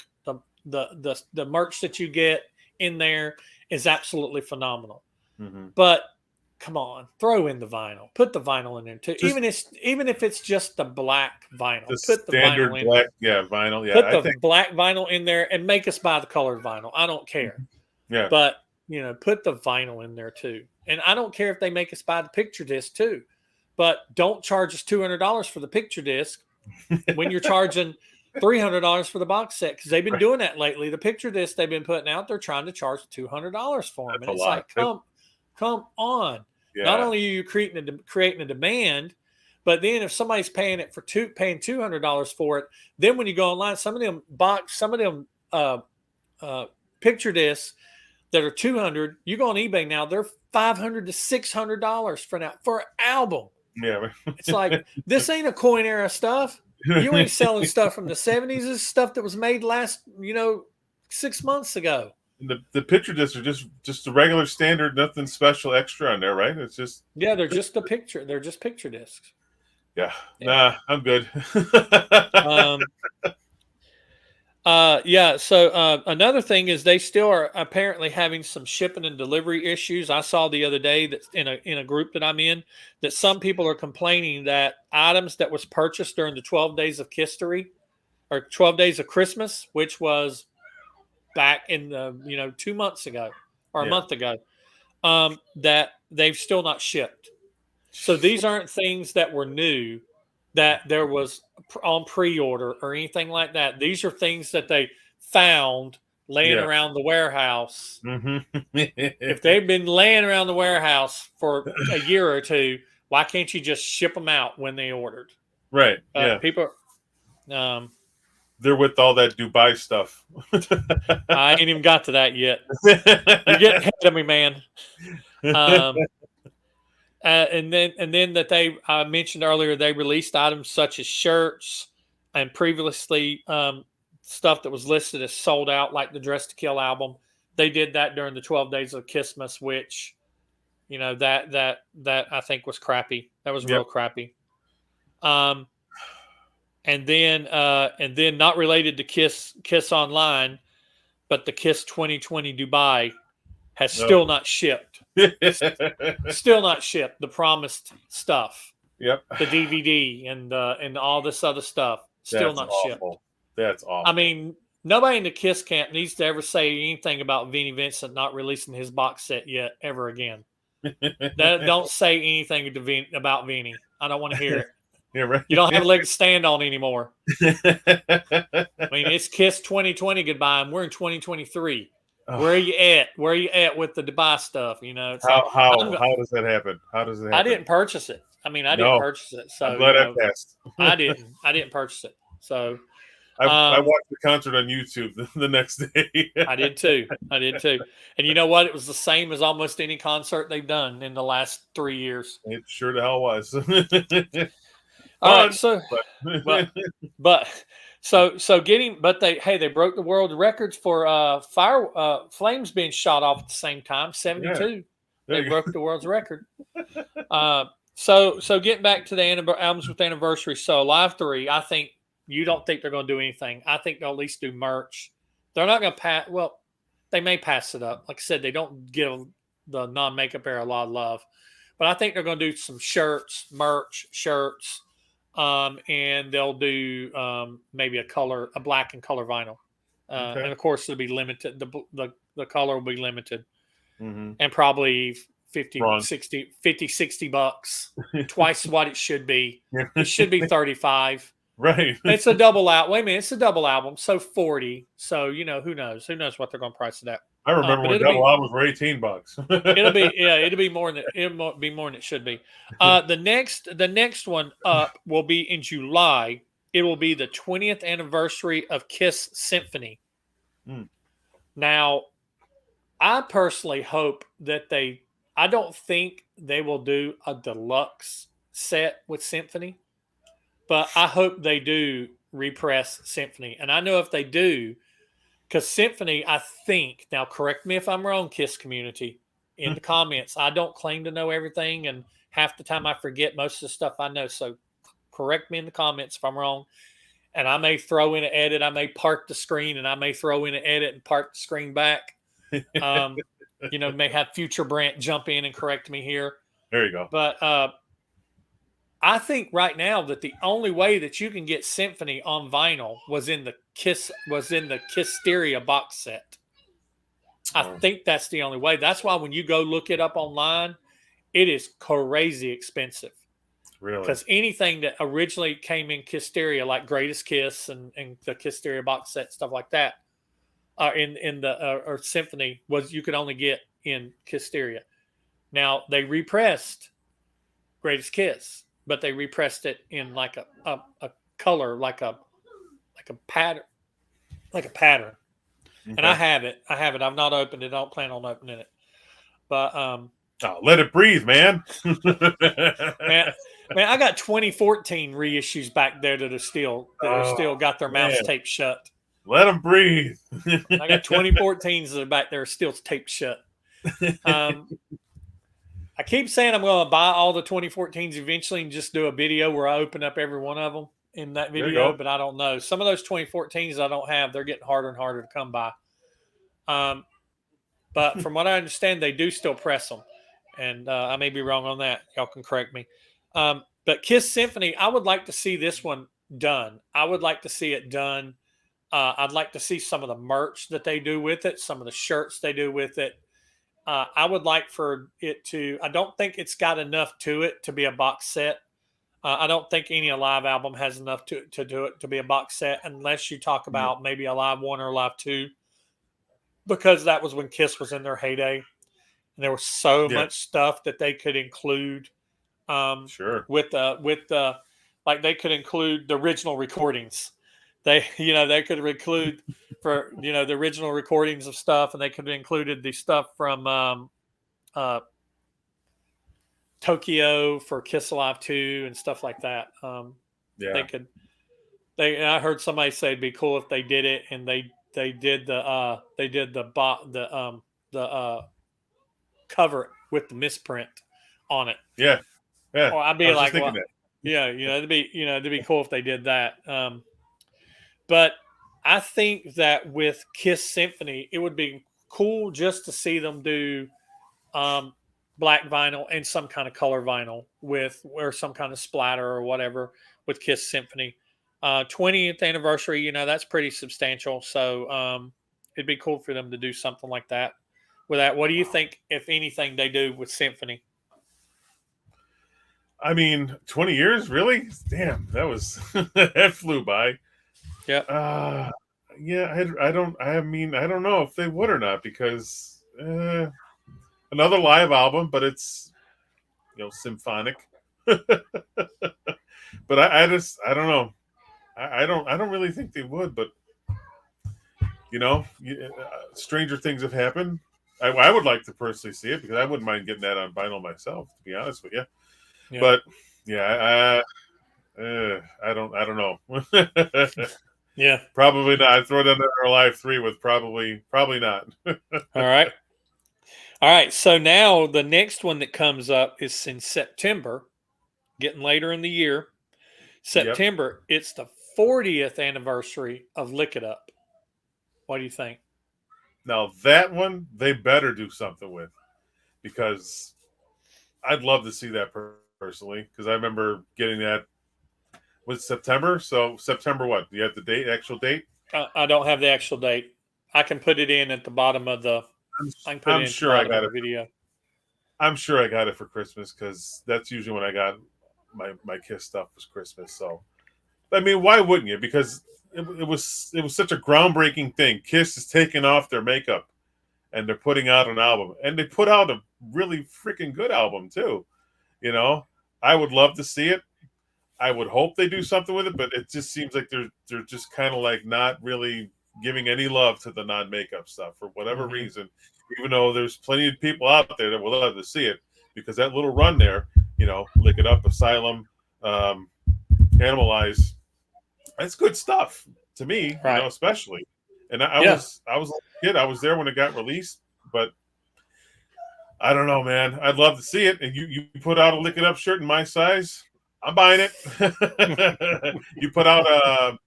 the merch that you get in there is absolutely phenomenal. But come on, throw in the vinyl. Put the vinyl in there too. Even if it's just the black vinyl. Put the standard vinyl in black, vinyl. Yeah, put the black vinyl in there and make us buy the colored vinyl. I don't care. Yeah. But put the vinyl in there too. And I don't care if they make us buy the picture disc too. But don't charge us $200 for the picture disc when you're charging $300 for the box set, because they've been doing that lately. The picture disc they've been putting out, they're trying to charge $200 for them. And it's like, come on. Yeah. Not only are you creating a demand, but then if somebody's paying $200 for it, then when you go online, some of them picture discs that are $200, you go on eBay now, they're $500 to $600 for an album. Yeah, it's like, this ain't a coin era stuff. You ain't selling stuff from the 70s. This is stuff that was made last 6 months ago. The picture discs are just a regular standard, nothing special extra on there, right? It's just they're just a picture. They're just picture discs. Yeah. Nah, I'm good. So another thing is they still are apparently having some shipping and delivery issues. I saw the other day that in a group that I'm in, that some people are complaining that items that was purchased during the 12 days of history or 12 days of Christmas, which was back in the 2 months ago or a month ago, that they've still not shipped. So these aren't things that were new, that there was on pre-order or anything like that. These are things that they found laying around the warehouse. If they've been laying around the warehouse for a year or two, why can't you just ship them out when they ordered? Right. People. They're with all that Dubai stuff. I ain't even got to that yet. You're getting ahead of me, man. and then that I mentioned earlier, they released items such as shirts and previously stuff that was listed as sold out, like the Dress to Kill album. They did that during the 12 Days of Christmas, which that I think was crappy. That was real crappy. And then not related to Kiss Online, but the Kiss 2020 Dubai has still not shipped. Still not shipped. The promised stuff. Yep. The DVD and all this other stuff still That's not awful. shipped. That's awful. I mean, nobody in the Kiss camp needs to ever say anything about Vinnie Vincent not releasing his box set yet ever again. Don't say anything about Vinnie. I don't want to hear it. Yeah, right. You don't have a leg to stand on anymore. I mean, it's Kiss 2020 goodbye, and we're in 2023. Where are you at? Where are you at with the Dubai stuff? It's how does that happen? How does it happen? I didn't purchase it. I mean, I didn't purchase it. So I'm glad I passed. I didn't purchase it. So I watched the concert on YouTube the next day. I did too. And you know what? It was the same as almost any concert they've done in the last 3 years. It sure the hell was. All right, so they broke the world records for flames being shot off at the same time, 72. Yeah, they broke the world's record. So getting back to the albums with anniversary. So Live 3, I think you don't think they're going to do anything. I think they'll at least do merch. They're not going to pass. Well, they may pass it up. Like I said, they don't give the non-makeup era a lot of love, but I think they're going to do some merch shirts. And they'll do maybe a black and color vinyl. And of course it'll be limited. The color will be limited. And probably 50, 60 bucks, twice what it should be. It should be 35. Right. It's a double album. Wait a minute, it's a double album. So 40. So, who knows? Who knows what they're going to price it at? I remember when double albums were $18. It'll be more than it should be. The next one up will be in July. It will be the 20th anniversary of Kiss Symphony. Now, I personally hope that I don't think they will do a deluxe set with Symphony, but I hope they do repress Symphony. And I know if they do, because Symphony, I think, now correct me if I'm wrong, Kiss community, in the comments. I don't claim to know everything, and half the time I forget most of the stuff I know. So correct me in the comments if I'm wrong. And I may throw in an edit. I may park the screen, and I may throw in an edit and park the screen back. May have future Brant jump in and correct me here. There you go. But I think right now that the only way that you can get Symphony on vinyl was in the Kissteria box set. I think that's the only way. That's why when you go look it up online, it is crazy expensive. Really? Because anything that originally came in Kissteria, like Greatest Kiss and the Kissteria box set, stuff like that, or Symphony, was you could only get in Kissteria. Now they repressed Greatest Kiss, but they repressed it in like a color, like a pattern, Okay. And I have it. I've not opened it. I don't plan on opening it. But let it breathe, man. man, I got 2014 reissues back there that are still got their mouths taped shut. Let them breathe. I got 2014s that are back there still taped shut. I keep saying I'm going to buy all the 2014s eventually and just do a video where I open up every one of them in that video, but I don't know. Some of those 2014s I don't have. They're getting harder and harder to come by. But from what I understand, they do still press them. And I may be wrong on that. Y'all can correct me. But Kiss Symphony, I would like to see this one done. I would like to see it done. I'd like to see some of the merch that they do with it, some of the shirts they do with it. I would like for it to, I don't think it's got enough to it to be a box set. I don't think any live album has enough to do it to be a box set, unless you talk about maybe a Live 1 or Live 2, because that was when Kiss was in their heyday. And there was so much stuff that they could include. With like they could include the original recordings. They could include for the original recordings of stuff, and they could have included the stuff from Tokyo for Kiss Alive 2 and stuff like that. They Yeah. could I heard somebody say it'd be cool if they did it and they did the cover with the misprint on it. Yeah. Yeah. Or I'd I be was just like, thinking well, that. yeah, it'd be cool if they did that. But I think that with Kiss Symphony, it would be cool just to see them do um, black vinyl and some kind of color vinyl with or some kind of splatter or whatever with Kiss Symphony. 20th anniversary, that's pretty substantial. So it'd be cool for them to do something like that. With that, what do you think, if anything, they do with Symphony? I mean, 20 years, really? Damn, that was that flew by. Yeah, Uh yeah, I don't. I mean, I don't know if they would or not because another live album, but it's symphonic. But I just I don't know. I don't really think they would. But stranger things have happened. I would like to personally see it because I wouldn't mind getting that on vinyl myself. To be honest with you, yeah, but yeah, I don't know. yeah. Probably not. I'd throw it under Alive 3 with probably not. All right. All right. So now the next one that comes up is in September, getting later in the year. Yep. September, it's the 40th anniversary of Lick It Up. What do you think? Now that one they better do something with because I'd love to see that personally because I remember getting that was September. So September what? Do you have the date, actual date? I don't have the actual date. I can put it in at the bottom of the. I'm, I can put it I'm in at the sure I bottom of got the it. video. I'm sure I got it for Christmas because that's usually when I got my Kiss stuff was Christmas. So I mean, why wouldn't you? Because it was such a groundbreaking thing. Kiss is taking off their makeup and they're putting out an album, and they put out a really freaking good album too. You know, I would love to see it. I would hope they do something with it, but it just seems like they're just kind of like not really giving any love to the non-makeup stuff for whatever Hmm. reason. Even though there's plenty of people out there that would love to see it, because that little run there, Lick It Up, Asylum, um, Animalize, that's good stuff to me, Right. especially. And I Yeah. was I was a kid, I was there when it got released, but I don't know, man. I'd love to see it. And you put out a Lick It Up shirt in my size, I'm buying it. You put out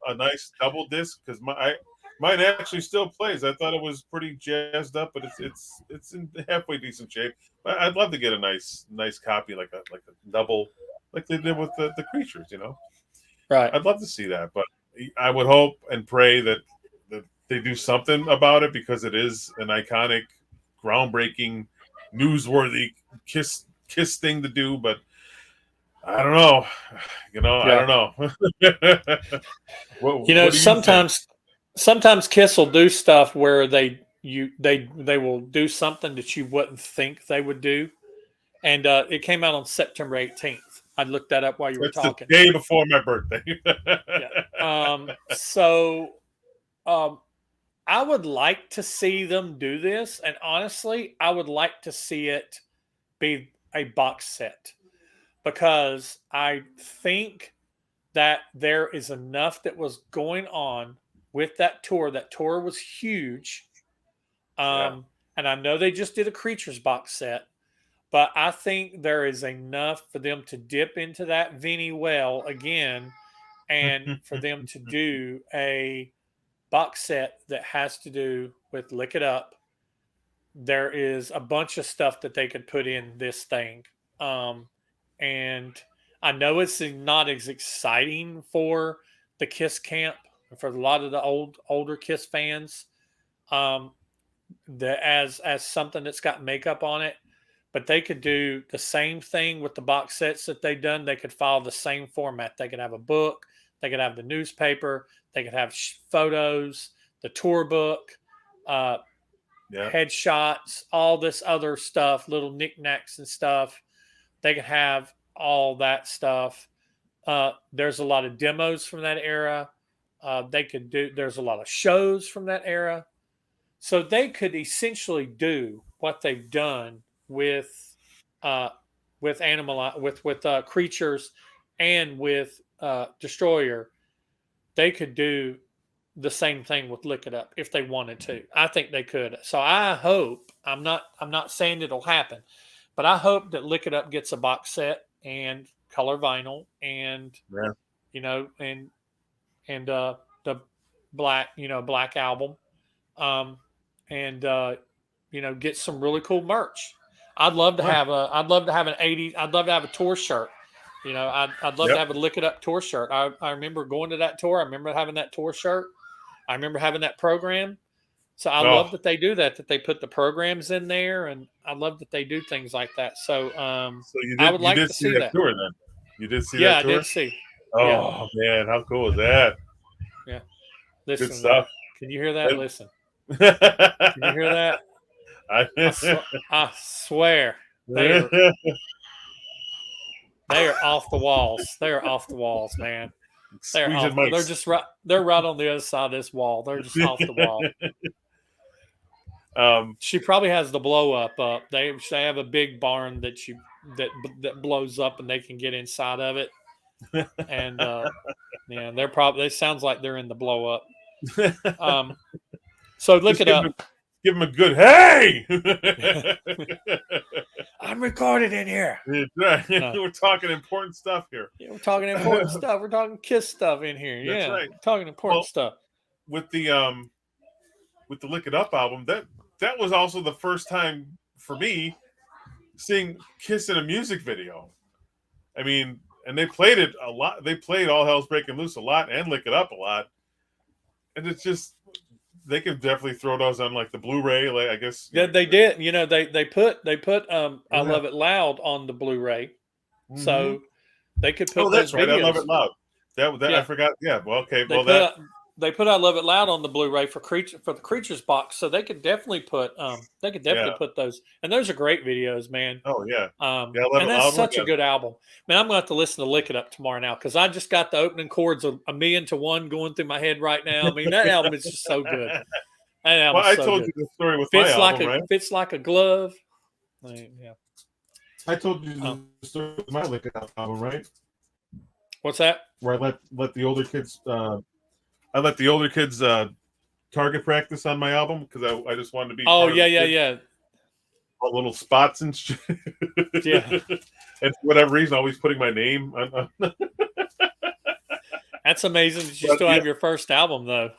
a nice double disc because mine actually still plays. I thought it was pretty jazzed up, but it's in halfway decent shape. But I'd love to get a nice copy, like a double, like they did with the creatures. Right. I'd love to see that, but I would hope and pray that they do something about it because it is an iconic, groundbreaking, newsworthy kiss thing to do. But I don't know. I Yeah. don't know. What do you think? Sometimes Kiss will do stuff where they will do something that you wouldn't think they would do, and it came out on September 18th. I looked that up while you were It's the talking. day before my birthday. Yeah. So um, I would like to see them do this, and honestly, I would like to see it be a box set because I think that there is enough that was going on with that tour. That tour was huge. Yeah. And I know they just did a Creatures box set, but I think there is enough for them to dip into that Vinny well again and for them to do a box set that has to do with Lick It Up. There is a bunch of stuff that they could put in this thing. And I know it's not as exciting for the Kiss camp, for a lot of the older Kiss fans, um, as something that's got makeup on it. But they could do the same thing with the box sets that they've done. They could follow the same format. They could have a book. They could have the newspaper. They could have photos, the tour book, uh, Yeah. headshots, all this other stuff, little knickknacks and stuff. They could have all that stuff. There's a lot of demos from that era. They could do. There's a lot of shows from that era. So they could essentially do what they've done with uh, with animal with creatures and with destroyer, they could do the same thing with Lick It Up if they wanted to. I think they could. So I hope, I'm not saying it'll happen, but I hope that Lick It Up gets a box set and color vinyl and Yeah. and the black album, um, and get some really cool merch. I'd love to have an 80s. I'd love to have a tour shirt. I'd love to Yep. have a Lick It Up tour shirt. I remember going to that tour. I remember having that tour shirt. I remember having that program. So I Oh, love that they do that they put the programs in there, and I love that they do things like that. So so you I did would like to see see that that. tour then? You did see Yeah, that I tour? did see. Yeah, Oh man, how cool is that? yeah. Good Listen, stuff. can you hear that? Listen, can you hear that? I, I swear they are off the walls. They are off the walls, man. They're squeezing off. They're mics. just right. They're right on the other side of this wall. They're just off the wall. um, She probably has the blow up. They have a big barn that blows up and they can get inside of it. And yeah, they sounds like they're in the blow up. So look just it up. give them a good hey. I'm recorded in here. No. We're talking important stuff here. Yeah, we're talking important stuff. We're talking Kiss stuff in here. That's Yeah, right. we're talking important stuff. With the Lick It Up album, that was also the first time for me seeing Kiss in a music video. I mean, and they played it a lot. They played All Hell's Breaking Loose a lot and Lick It Up a lot. And it's just, they could definitely throw those on like the Blu-ray. Like I guess. Yeah, they did. They put I Love It Loud on the Bluray, so they could put. Oh, that's those right. videos. I Love It Loud. That Yeah. I forgot. Yeah. Well, okay. They put I Love It Loud on the Blu-ray for the Creatures box, so they could definitely put put those, and those are great videos, man. Oh yeah. Yeah, Love It and that's Loud such a good album, man. I'm going to have to listen to Lick It Up tomorrow now because I just got the opening chords of A Million to One going through my head right now. I mean, that album is just so good. That album I so told good. you the story with Fits my like album, right? Fits like a glove. Yeah. I told you the story with my Lick It Up album, right? What's that? Where I let the older kids I let the older kids target practice on my album because I just wanted to be. Oh yeah. All little spots and shit. Yeah. And for whatever reason, always putting my name on. That's amazing that you still have your first album though.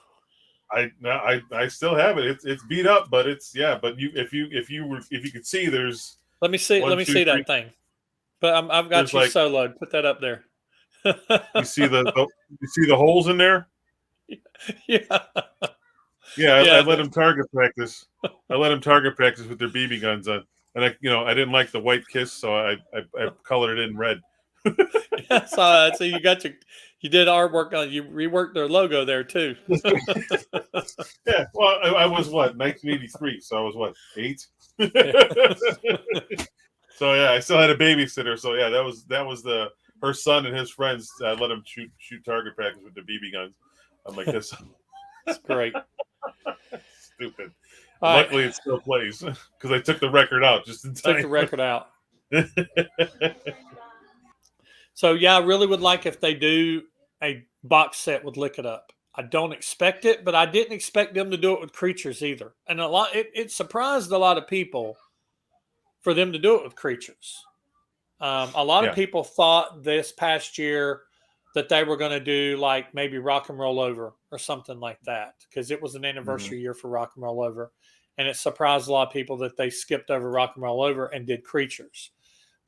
I still have it. It's beat up, but it's But if you could see, there's. Let me see. Let me see that thing. But I've got you soloed. Put that up there. You see the holes in there? Yeah. Yeah, I let them target practice. I let them target practice with their BB guns on, and I didn't like the white Kiss, so I colored it in red. Yeah, so you did artwork on. You reworked their logo there too. Yeah, well, I was 1983, so I was 8. So yeah, I still had a babysitter. So yeah, that was her son and his friends. I let them shoot target practice with the BB guns. I'm like this. That's great. Stupid. Luckily, it still plays because I took the record out just in time. Took the record out. So yeah, I really would like if they do a box set with Lick It Up. I don't expect it, but I didn't expect them to do it with Creatures either. And it surprised a lot of people for them to do it with Creatures. A lot of people thought this past year that they were going to do like maybe Rock and Roll Over or something like that because it was an anniversary year for Rock and Roll Over. And it surprised a lot of people that they skipped over Rock and Roll Over and did Creatures.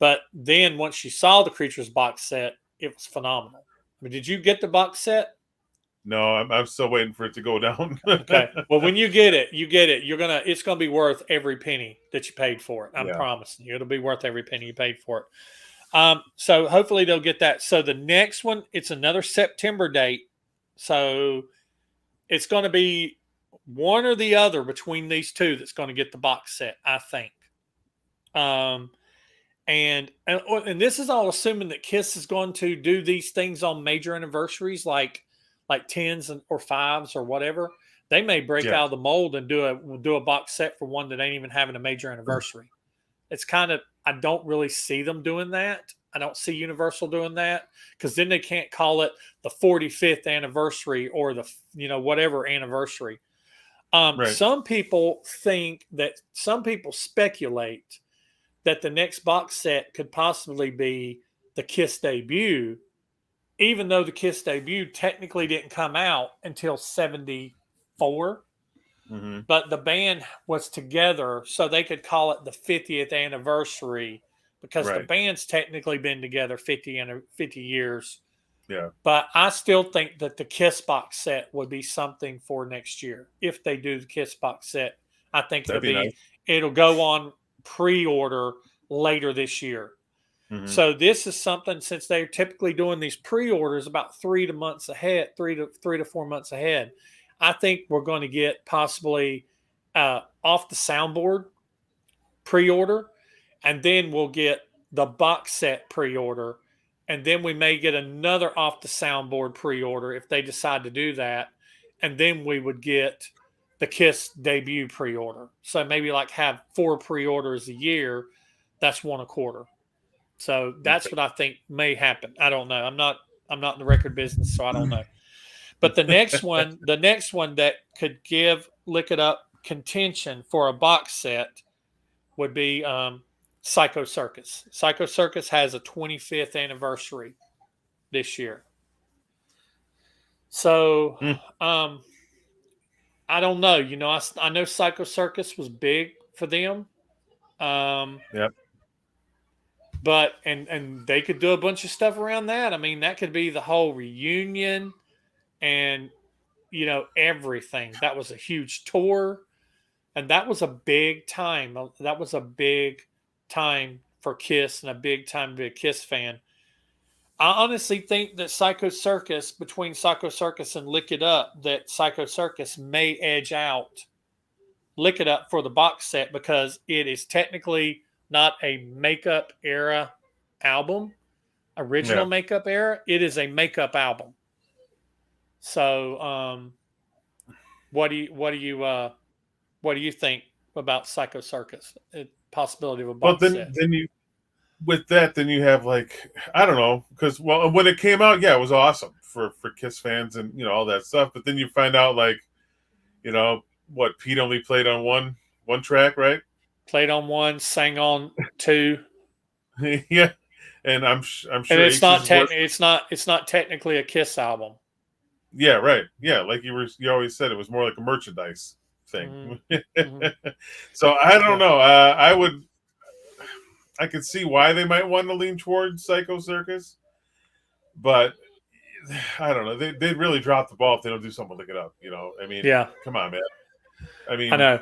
But then once you saw the Creatures box set, it was phenomenal. I mean, did you get the box set? No, I'm still waiting for it to go down. Okay. Well, when you get it. It's gonna be worth every penny that you paid for it. I'm promising you, it'll be worth every penny you paid for it. So hopefully they'll get that. So the next one, it's another September date. So it's going to be one or the other between these two that's going to get the box set, I think. And this is all assuming that Kiss is going to do these things on major anniversaries, like 10s or 5s or whatever. They may break out of the mold and do a box set for one that ain't even having a major anniversary. I don't really see them doing that. I don't see Universal doing that because then they can't call it the 45th anniversary or the whatever anniversary. Right. Some people speculate that the next box set could possibly be the Kiss debut, even though the Kiss debut technically didn't come out until 74, Mm-hmm. but the band was together so they could call it the 50th anniversary because the Right. band's technically been together 50 years. Yeah. But I still think that the Kiss box set would be something for next year. If they do the Kiss box set, I think That'd be nice. it'll go on pre-order later this year. Mm-hmm. So this is something, since they're typically doing these pre-orders about 3 to 4 months ahead. I think we're going to get possibly off the soundboard pre-order, and then we'll get the box set pre-order, and then we may get another off the soundboard pre-order if they decide to do that, and then we would get the Kiss debut pre-order. So maybe like have 4 pre-orders a year. That's one a quarter. So that's Okay. what I think may happen. I don't know. I'm not in the record business, so I don't know. But the next one that could give Lick It Up contention for a box set would be Psycho Circus. Psycho Circus has a 25th anniversary this year. So Mm. I don't know. I know Psycho Circus was big for them. Yep. But and they could do a bunch of stuff around that. I mean, that could be the whole reunion and everything. That was a huge tour, and that was a big time. That was a big time for Kiss and a big time to be a Kiss fan. I honestly think that between Psycho Circus and Lick It Up, that Psycho Circus may edge out Lick It Up for the box set because it is technically not a makeup era album, original Yeah. makeup era. It is a makeup album. So, what do you think about Psycho Circus? Possibility of a Well, box then set. then you with that, then you have like I don't know because when it came out, yeah, it was awesome for Kiss fans and all that stuff. But then you find out like what Pete only played on one track, right? Played on one, sang on two, Yeah, and I'm and sure H's was it's not technically a Kiss album. yeah, right, yeah, like you always said it was more like a merchandise thing. Mm-hmm. Mm-hmm. So I don't Yeah. know. I could see why they might want to lean towards Psycho Circus, but I don't know. They really drop the ball if they don't do something to Lick It Up. I mean, Yeah, come on, man. I I mean, know.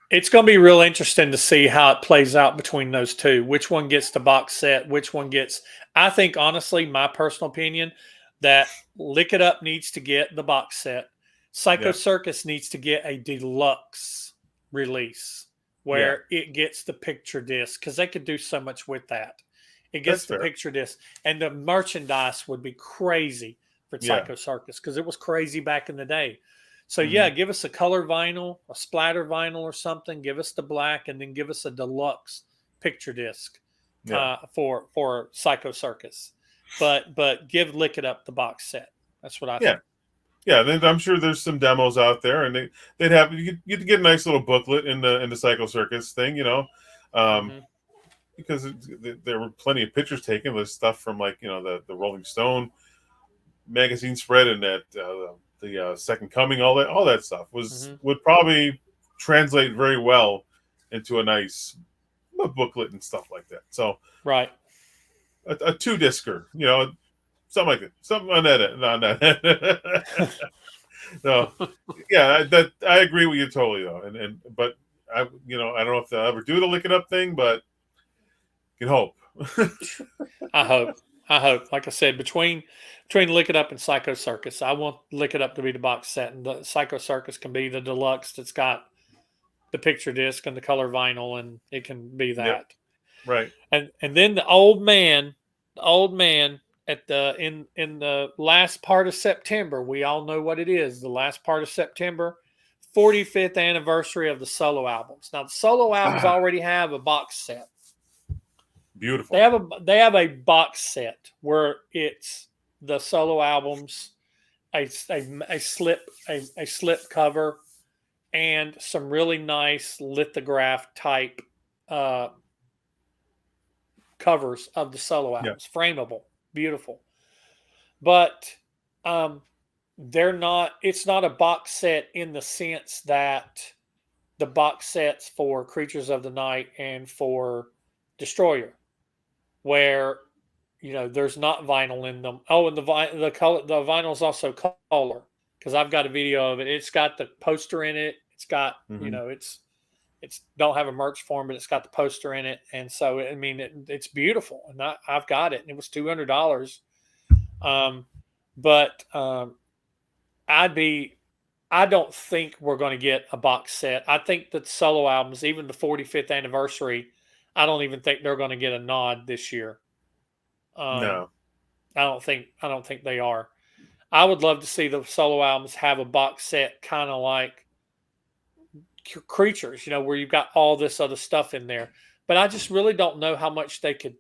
It's going to be real interesting to see how it plays out between those two. Which one gets the box set? Which one gets? I think, honestly, my personal opinion, that Lick It Up needs to get the box set. Psycho yeah, Circus needs to get a deluxe release yeah, where it gets the picture disc because they could do so much with that. It that's gets the fair. picture disc, and the merchandise would be crazy for Yeah, Psycho Circus because it was crazy back in the day. So hmm yeah, give us a color vinyl, a splatter vinyl or something. Give us the black, and then give us a deluxe picture disc yeah, for Psycho Circus. But give Lick It Up the box set. That's what I yeah, think. yeah. Then I'm sure there's some demos out there, and they'd have you'd get a nice little booklet in the Psycho Circus thing, um, Mm-hmm. because there were plenty of pictures taken with stuff from like the Rolling Stone magazine spread and that the Second Coming, all that stuff Mm-hmm. would probably translate very well into a nice booklet and stuff like that. So Right. a two discer, something like that, something on that. No, yeah, that I agree with you totally though, and but I I don't know if they'll ever do the Lick It Up thing, but you can hope. I hope. I hope. Like I said, between Lick It Up and Psycho Circus, I want Lick It Up to be the box set, and the Psycho Circus can be the deluxe that's got the picture disc and the color vinyl, and it can be Yep, that. right. And then the old man at in the last part of September, we all know what it is. The last part of September, 45th anniversary of the solo albums. Now the solo albums Ah, already have a box set. Beautiful. They have a box set where it's the solo albums, a slip cover, and some really nice lithograph type uh, covers of the solo Yeah. albums, frameable, beautiful. But um, they're not. It's not a box set in the sense that the box sets for Creatures of the Night and for Destroyer, where there's not vinyl in them. Oh, and the vinyl is also color because I've got a video of it. It's got the poster in it. It's got Mm-hmm. it's don't have a merch form, but it's got the poster in it, and so I mean it's beautiful, and I've got it, and it was $200. But I don't think we're going to get a box set. I think that solo albums, even the 45th anniversary, I don't even think they're going to get a nod this year. No. I don't think they are. I would love to see the solo albums have a box set, kind of like Creatures, where you've got all this other stuff in there. But I just really don't know how much they could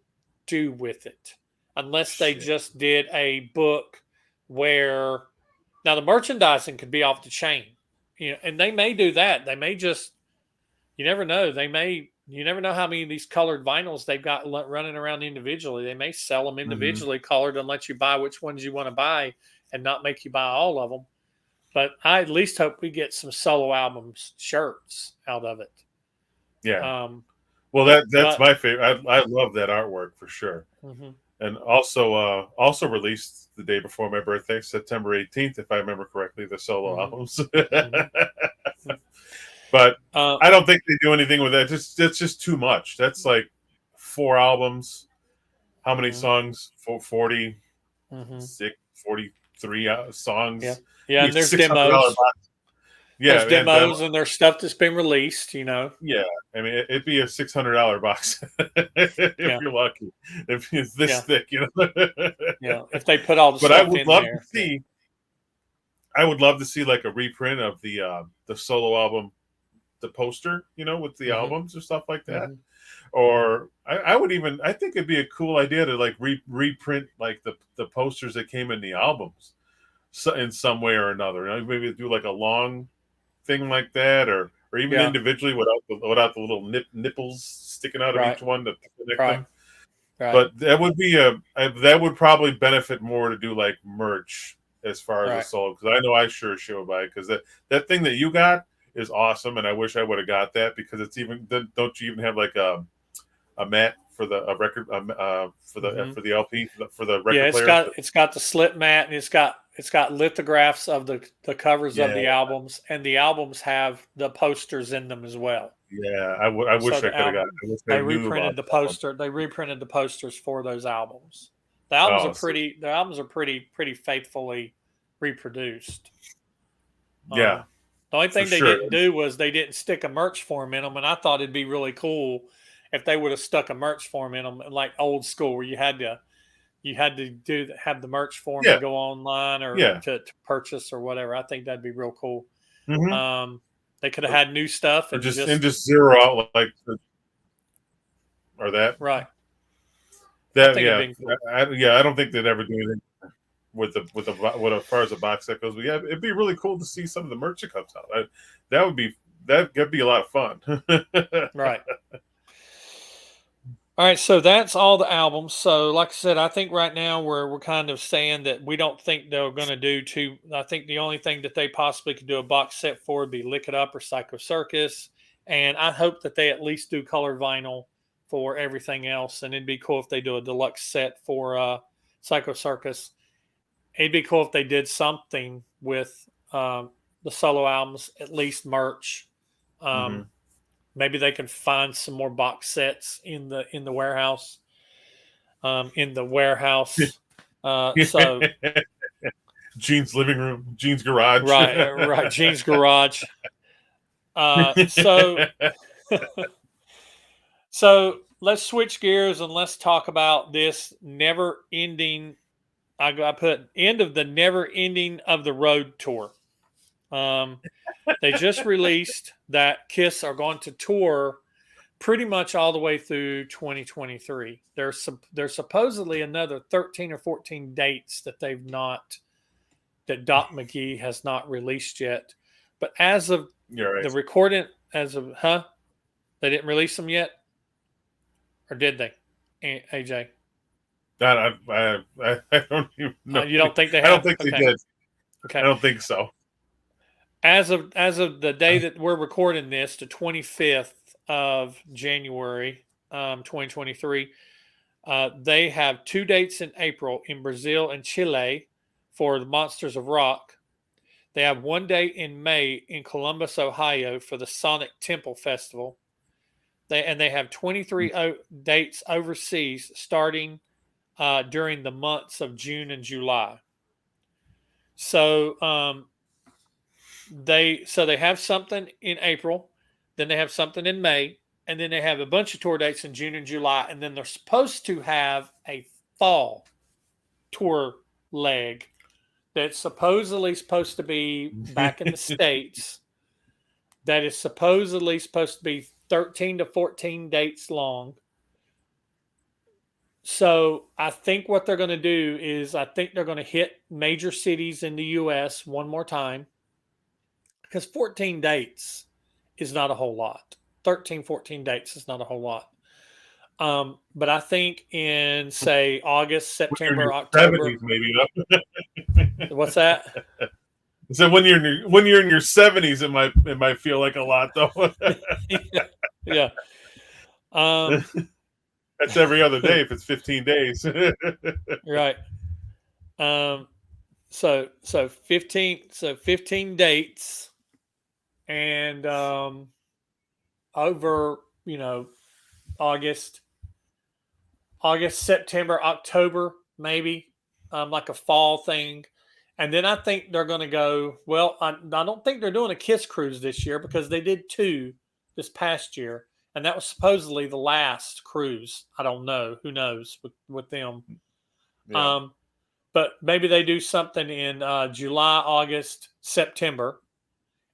do with it, unless they just did a book where now the merchandising could be off the chain, and they may do that. They may just, you never know. You never know how many of these colored vinyls they've got running around individually. They may sell them individually colored and let you buy which ones you want to buy and not make you buy all of them. But I at least hope we get some solo albums shirts out of it. Yeah. Well, that's my favorite. I love that artwork for sure. Mm-hmm. And also released the day before my birthday, September 18th, if I remember correctly, the solo albums. But I don't think they do anything with that. That's just too much. That's like 4 albums. How many songs? 40, 43 songs. Yeah, and there's demos. Box. Yeah, there's demos and there's stuff that's been released, Yeah, I mean, it'd be a $600 box if you're lucky. If it's this thick, if they put all the stuff in there. I would love to see like a reprint of the solo album, the poster, with the albums or stuff like that. Or I think it'd be a cool idea to like reprint like the posters that came in the albums, in some way or another. Maybe do like a long thing like that, or even individually without the little nipples sticking out of each one to connect them. Right. But that would probably benefit more to do like merch as far as a solo, because I know I sure would buy it, because that thing that you got is awesome, and I wish I would have got that, because it's even, don't you even have like a mat for the record for the LP for the record player? It's got the slip mat, and it's got lithographs of the covers of the albums, and the albums have the posters in them as well. Yeah, I wish I could have got it. They reprinted the poster. They reprinted the posters for those albums. The albums are pretty faithfully reproduced. Yeah. The only thing they didn't do was they didn't stick a merch form in them, and I thought it'd be really cool if they would have stuck a merch form in them, like old school, where you had to have the merch form to go online or to purchase or whatever. I think that'd be real cool. Mm-hmm. They could have had new stuff and just zero out or that. Right. That cool. I don't think they'd ever do anything with as far as the box set goes. But yeah, it'd be really cool to see some of the merch that comes out. That'd be a lot of fun. Right. All right, so that's all the albums. So, like I said, I think right now we're kind of saying that we don't think they're going to do two. I think the only thing that they possibly could do a box set for would be Lick It Up or Psycho Circus, and I hope that they at least do color vinyl for everything else. And it'd be cool if they do a deluxe set for Psycho Circus. It'd be cool if they did something with the solo albums, at least merch. Maybe they can find some more box sets in the warehouse. So Gene's living room, Gene's garage. Right. Gene's garage. So let's switch gears and let's talk about this never-ending. I put end of the never-ending of the road tour. They just released that Kiss are going to tour pretty much all the way through 2023. There's supposedly another 13 or 14 dates that Doc McGee has not released yet. But as of You're right. the recording, they didn't release them yet, or did they, AJ? I don't even know. You don't think they I don't have? think they Okay. did. Okay. I don't think so. As of the day that we're recording this, the 25th of January, 2023, they have 2 dates in April in Brazil and Chile for the Monsters of Rock. They have 1 date in May in Columbus, Ohio for the Sonic Temple Festival. They have 23 dates overseas starting during the months of June and July. So they have something in April, then they have something in May, and then they have a bunch of tour dates in June and July, and then they're supposed to have a fall tour leg that's supposedly supposed to be back in the States. That is supposedly supposed to be 13 to 14 dates long. So I think what they're going to do is I think they're going to hit major cities in the U.S. one more time, because 14 dates is not a whole lot. 13, 14 dates is not a whole lot. But I think in, say, August, September, October. 70s, maybe. What's that? So when you're in your 70s, it might feel like a lot, though. Yeah. That's every other day if it's 15 days. Right. So 15 dates, and over, August, September, October, maybe, like a fall thing. And then I think they're going to go, well, I don't think they're doing a Kiss cruise this year, because they did 2 this past year. And that was supposedly the last cruise. I don't know. Who knows with them. Yeah. But maybe they do something in July, August, September.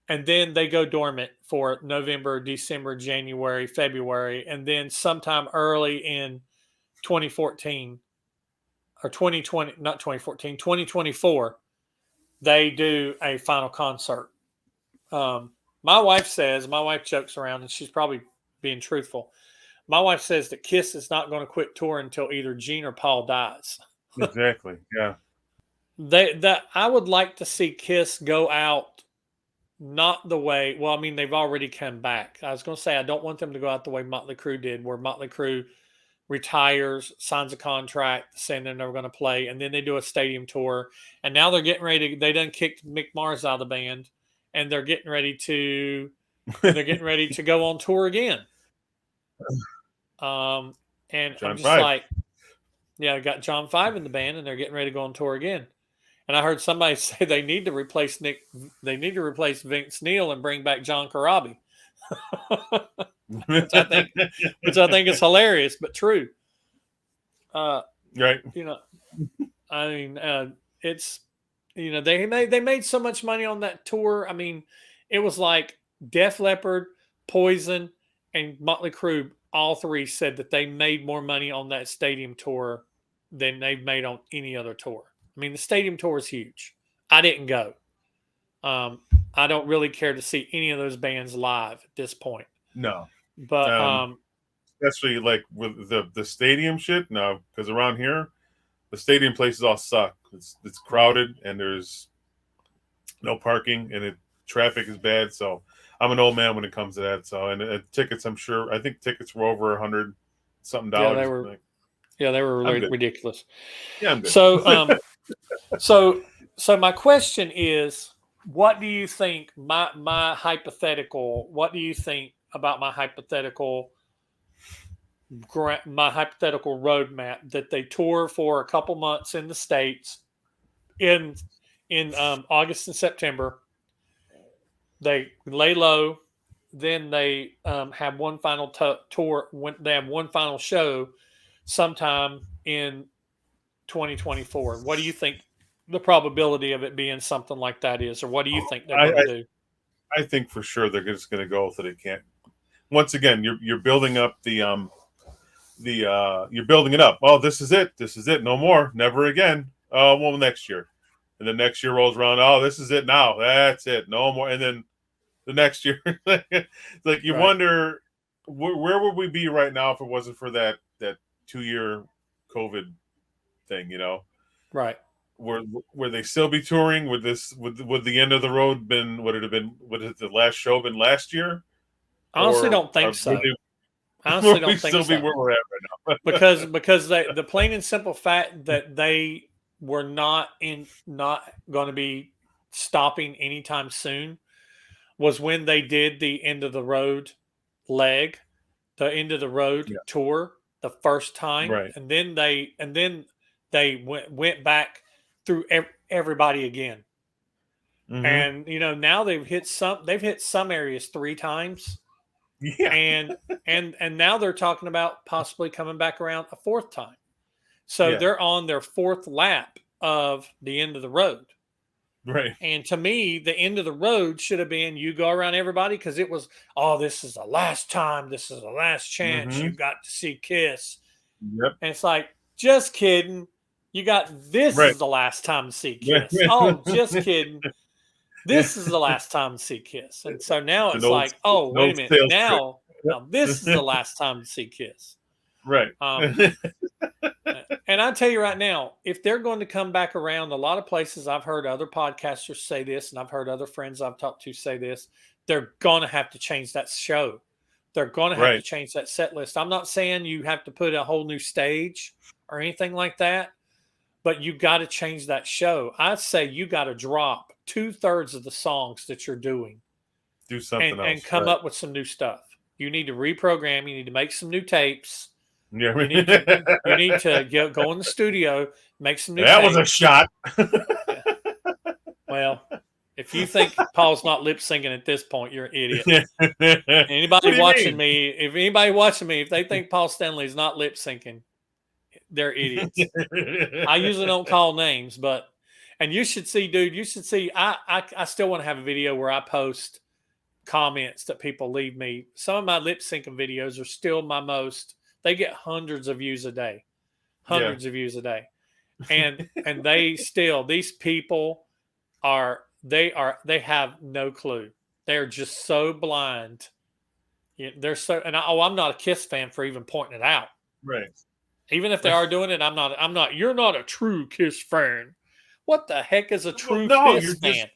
And then they go dormant for November, December, January, February. And then sometime early in 2014 or 2020, not 2014, 2024, they do a final concert. My wife jokes around, and she's probably being truthful. My wife says that Kiss is not going to quit touring until either Gene or Paul dies. Exactly. Yeah. I would like to see Kiss go out, not the way. Well, I mean, they've already come back. I was going to say I don't want them to go out the way Motley Crue did, where Motley Crue retires, signs a contract saying they're never going to play, and then they do a stadium tour. And now they're getting ready. They done kicked Mick Mars out of the band, and they're getting ready to go on tour again. And John I'm just 5. like, yeah, I got John 5 in the band, and they're getting ready to go on tour again. And I heard somebody say they need to replace Vince Neil and bring back John Corabi. which I think is hilarious, but true. Right. I mean, it's, they made so much money on that tour. I mean, it was like Def Leppard, Poison, and Motley Crue. All 3 said that they made more money on that stadium tour than they've made on any other tour. I mean, the stadium tour is huge. I didn't go. I don't really care to see any of those bands live at this point. No. But especially like with the stadium shit. No, because around here, the stadium places all suck. It's crowded, and there's no parking, and traffic is bad. So I'm an old man when it comes to that. So and tickets, I think tickets were over $100 something. Yeah, they were ridiculous. Yeah, I'm good. So my question is, what do you think my hypothetical? What do you think about my hypothetical roadmap that they tour for a couple months in the States in August and September? They lay low, then they have one final tour. When they have one final show sometime in 2024. What do you think the probability of it being something like that is, or what do you think they're going to do? I think for sure they're just going to go so they can't. once again, you're building up you're building it up. Oh, this is it. This is it. No more. Never again. Oh, well, next year. And the next year rolls around. Oh, this is it now. That's it. No more. And then the next year, it's like you Right. wonder where would we be right now if it wasn't for that 2 year COVID thing, you know? Right. Would they still be touring? Would the end of the road been would it have been would it the last show been last year? Honestly, Or don't think would so. they Honestly, would we don't think still be so. where we're at right now? Because the plain and simple fact that they were not going to be stopping anytime soon was when they did the end of the road leg, the end of the road Yeah. tour the first time, Right. and then they went back through everybody again. Mm-hmm. And now they've hit some areas 3 times, Yeah. and now they're talking about possibly coming back around a 4th time. So Yeah. they're on their 4th lap of the end of the road. Right. And to me, the end of the road should have been you go around everybody, because it was, oh, this is the last time. This is the last chance Mm-hmm. you got to see Kiss. Yep. And it's like, just kidding. You got this Right. is the last time to see Kiss. Oh, just kidding. This is the last time to see Kiss. And so now it's like, oh, an wait a old minute. sales trick. Now this is the last time to see Kiss. Right. And I tell you right now, if they're going to come back around, a lot of places I've heard other podcasters say this, and I've heard other friends I've talked to say this, they're going to have to change that show. They're going to have to Right. change that set list. I'm not saying you have to put a whole new stage or anything like that, but you got to change that show. I'd say you got to drop 2/3 of the songs that you're doing Do something and else. come Right. up with some new stuff. You need to reprogram. You need to make some new tapes. Yeah. You need to go in the studio, make some new That tapes. was a shot. Yeah. Well, if you think Paul's not lip syncing at this point, you're an idiot. Anybody watching me, if they think Paul Stanley is not lip syncing, they're idiots. I usually don't call names, and you should see, dude. You should see. I still want to have a video where I post comments that people leave me. Some of my lip syncing videos are still my most. They get hundreds of views a day, and these people they have no clue. They're just so blind. They're so, and I'm not a Kiss fan for even pointing it out. Right. Even if they are doing it, I'm not. You're not a true Kiss fan. What the heck is a true Kiss fan?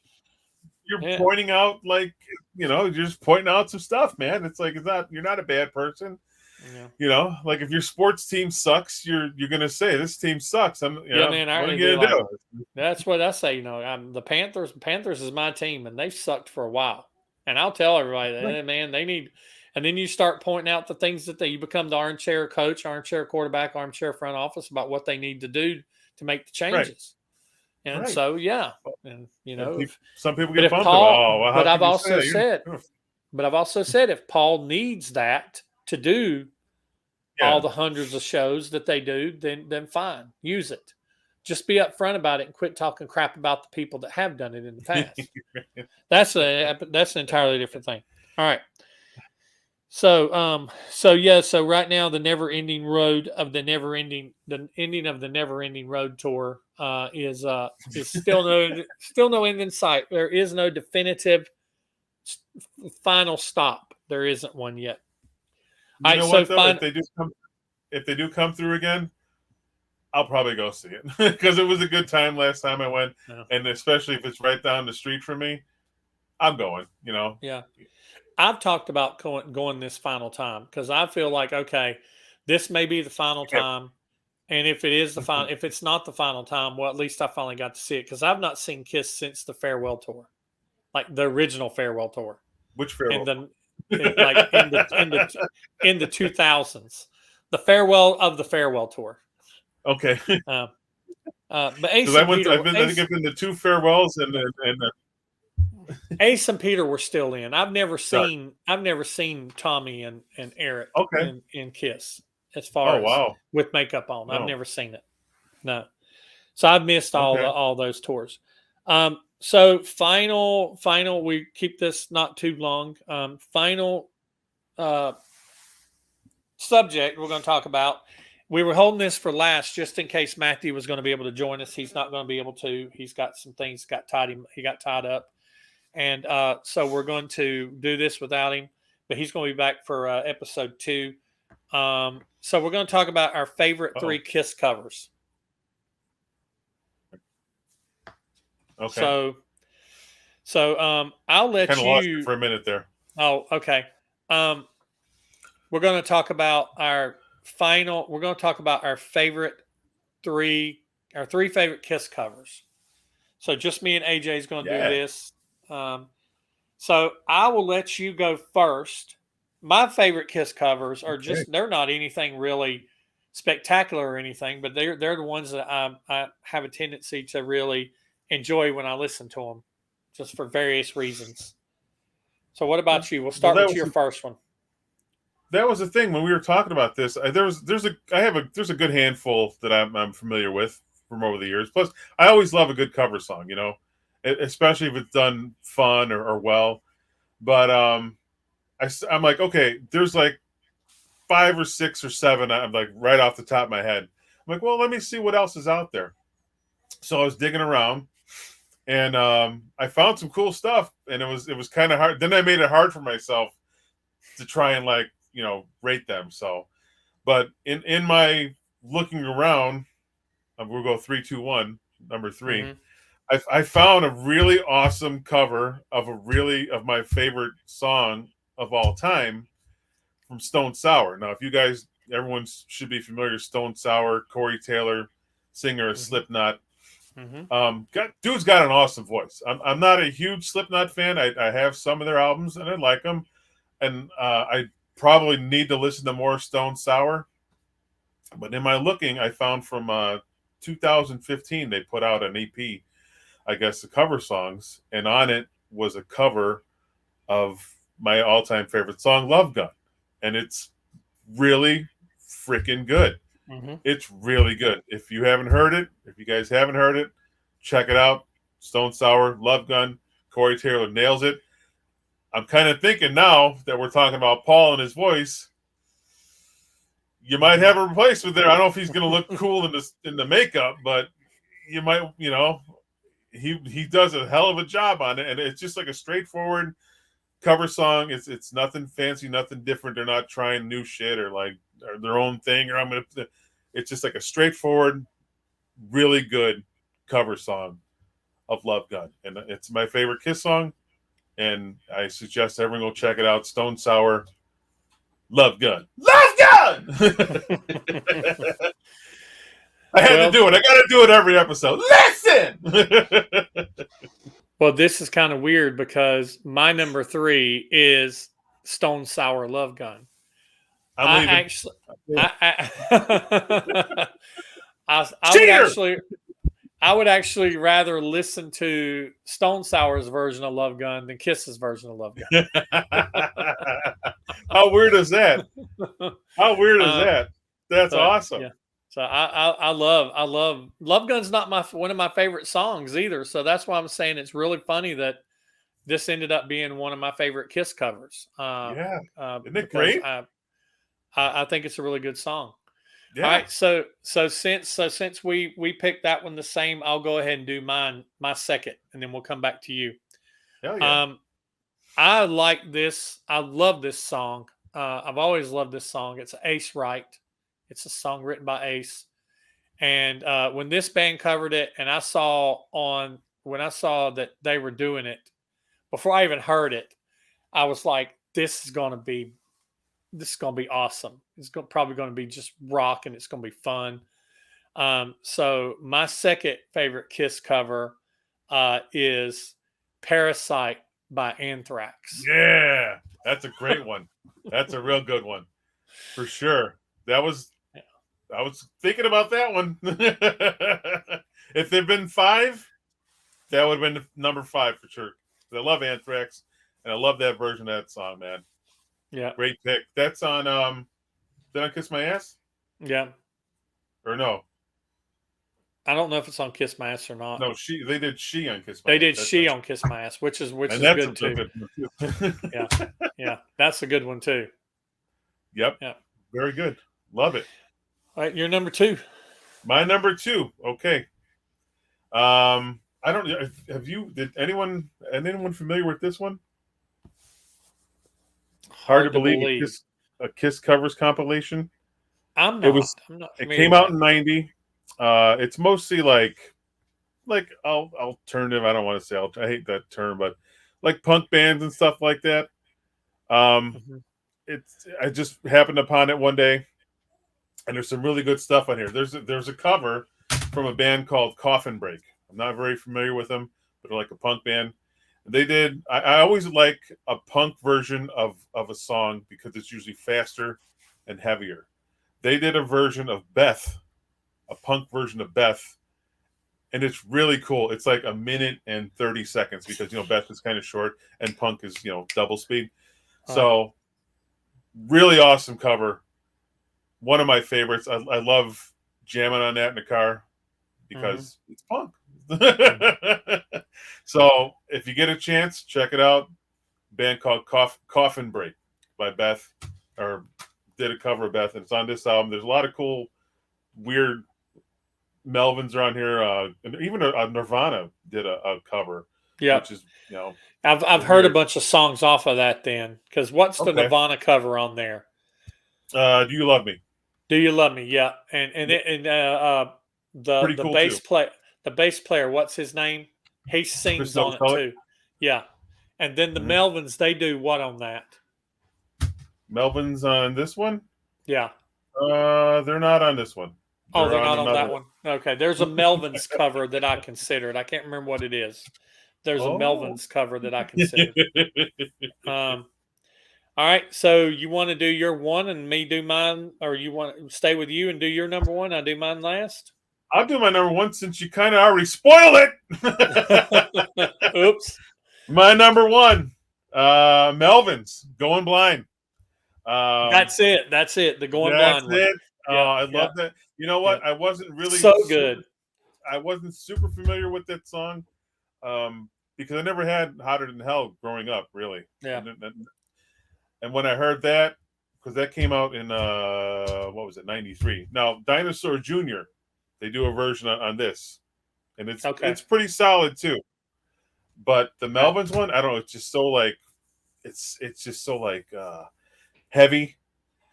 You're pointing out, like, you're just pointing out some stuff, man. It's like you're not a bad person. Yeah. Like if your sports team sucks, you're gonna say this team sucks. Man, what are you gonna do? That's what I say. The Panthers is my team, and they've sucked for a while. And I'll tell everybody that, Right. man, they need. And then you start pointing out the things that you become the armchair coach, armchair quarterback, armchair front office about what they need to do to make the changes. Right. And so, yeah, and some people get bumped. But I've also said if Paul needs that to do all the hundreds of shows that they do, then fine, use it. Just be upfront about it and quit talking crap about the people that have done it in the past. That's an entirely different thing. All right. So right now the ending of the never ending road tour is still no end in sight. There is no definitive final stop. There isn't one yet. You know what though? If they do come through again, I'll probably go see it because it was a good time last time I went, and especially if it's right down the street from me, I'm going. Yeah. I've talked about going this final time because I feel like, okay, this may be the final time. And if it is if it's not the final time, well, at least I finally got to see it because I've not seen Kiss since the farewell tour, like the original farewell tour. Which farewell? In the 2000s, the farewell of the farewell tour. Okay. But Ace I've been to 2 farewells and Ace and Peter were still in. I've never seen Tommy and Eric in Kiss as far as with makeup on. No. I've never seen it. No. So I've missed all those tours. So final we keep this not too long. Final subject we're going to talk about. We were holding this for last just in case Matthew was going to be able to join us. He's not going to be able to. He's got some things he got tied up, and so we're going to do this without him. But he's going to be back for episode 2. So we're going to talk about our favorite 3 Kiss covers. Okay. So I'll let kind of you lost you for a minute there. Oh, okay. We're going to talk about our final. We're going to talk about our three favorite Kiss covers. So just me and AJ is going to do this. So I will let you go first. My favorite Kiss covers are they're not anything really spectacular or anything, but they're the ones that I have a tendency to really enjoy when I listen to them, just for various reasons. So what about you? We'll start with your first one. That was the thing when we were talking about this. There's a good handful that I'm familiar with from over the years. Plus, I always love a good cover song, especially if it's done fun or well. But I'm like, okay, there's like 5 or 6 or 7. I'm like right off the top of my head. I'm like, well, let me see what else is out there. So I was digging around, and I found some cool stuff, and it was kind of hard. Then I made it hard for myself to try and rate them. So, but in my looking around, we'll go 3, 2, 1, number 3. Mm-hmm. I found a really awesome cover of of my favorite song of all time from Stone Sour. Now, if you guys, everyone should be familiar with Stone Sour, Corey Taylor, singer of Slipknot. Mm-hmm. Dude's got an awesome voice. I'm not a huge Slipknot fan. I have some of their albums and I like them, and I probably need to listen to more Stone Sour. But in my looking, I found from 2015 they put out an EP, I guess, the cover songs, and on it was a cover of my all-time favorite song, Love Gun, and it's really freaking good. Mm-hmm. It's really good. If you guys haven't heard it, check it out. Stone Sour, Love Gun, Corey Taylor nails it. I'm kind of thinking now that we're talking about Paul and his voice, you might have a replacement there. I don't know if he's going to look cool in the makeup, but you might, he does a hell of a job on it, and it's just like a straightforward cover song. It's nothing fancy, nothing different. They're not trying new shit or their own thing. It's just like a straightforward, really good cover song of Love Gun, and it's my favorite Kiss song. And I suggest everyone go check it out. Stone Sour, Love Gun. Love Gun! I had to do it. I got to do it every episode. Listen! Well, this is kind of weird because my number 3 is Stone Sour, Love Gun. I would actually rather listen to Stone Sour's version of Love Gun than Kiss's version of Love Gun. How weird is that? How weird is that? That's awesome. Yeah. So I love Love Gun's not one of my favorite songs either. So that's why I'm saying it's really funny that this ended up being one of my favorite Kiss covers. Isn't it great? I think it's a really good song. Yeah. All right, so since we picked that one the same, I'll go ahead and do my second, and then we'll come back to you. Hell yeah. I like this. I love this song. I've always loved this song. It's Ace Wright. It's a song written by Ace. And when this band covered it, and when I saw that they were doing it, before I even heard it, I was like, this is going to be awesome. It's probably going to be just rock, and it's going to be fun. So my second favorite Kiss cover is Parasite by Anthrax. Yeah, that's a great one. That's a real good one. For sure. I was thinking about that one. If there'd been 5, that would have been number 5 for sure. I love Anthrax, and I love that version of that song, man. Yeah. Great pick. That's on Did I Kiss My Ass? Yeah. Or no? I don't know if it's on Kiss My Ass or not. No, they did She on Kiss My Ass. They did She on Kiss My Ass, which is good too. Yeah. That's a good one too. Yep. Yeah. Very good. Love it. All right, you're number 2. My number 2. Okay. I don't. Have you? Did anyone familiar with this one? Hard to Hard to believe believe. A Kiss covers compilation. I'm It was. not It familiar came with out that. in '90. It's mostly like alternative. I don't want to say. I hate that term, but like punk bands and stuff like that. Um, Mhm. I just happened upon it one day, and there's some really good stuff on here. There's a cover from a band called Coffin Break. I'm not very familiar with them, but they're like a punk band. They did. I always like a punk version of a song because it's usually faster and heavier. They did a version of Beth, a punk version of Beth, and it's really cool. It's like a minute and 30 seconds because Beth is kind of short and punk is double speed. Uh-huh. So really awesome cover. One of my favorites. I love jamming on that in the car Mm-hmm. because it's punk. Mm-hmm. So if you get a chance, check it out. Band called Coffin Break by Beth, or did a cover of Beth, and it's on this album. There's a lot of cool, weird Melvins are on here, and even a Nirvana did a cover, Yeah. which is I've heard a weird. bunch of songs off of that then. Because what's the Okay, Nirvana cover on there? Do You Love Me? Do You Love Me? Yeah. And Yeah, it- and the pretty cool too. the bass player, what's his name? He Chris sings on it Novoselic. too. Yeah. And then the Mm-hmm. Melvins, they do what on that? Melvin's on this one. Yeah. They're not on this one. Oh, They're they're on not on another that one. one. Okay. There's a Melvins cover that I considered. I can't remember what it is. There's a Oh. Melvins cover that I considered. Um, all right. So you want to do your one and me do mine, or you want to stay with you and do your number one? I do mine last. I'll do my number one since you kind of already spoiled it. Oops. My number one, Melvin's Going Blind. That's it. That's it. The going That's blind one. it. Yeah. I Yeah. love that. You know Yeah. what? So good. I wasn't super familiar with that song, because I never had Hotter Than Hell growing up, really. Yeah. And when I heard that, because that came out in what was it, '93. Now Dinosaur Jr. They do a version on this, and Okay. it's pretty solid too. But the Okay. Melvins one, I don't know. It's just so like it's just so like heavy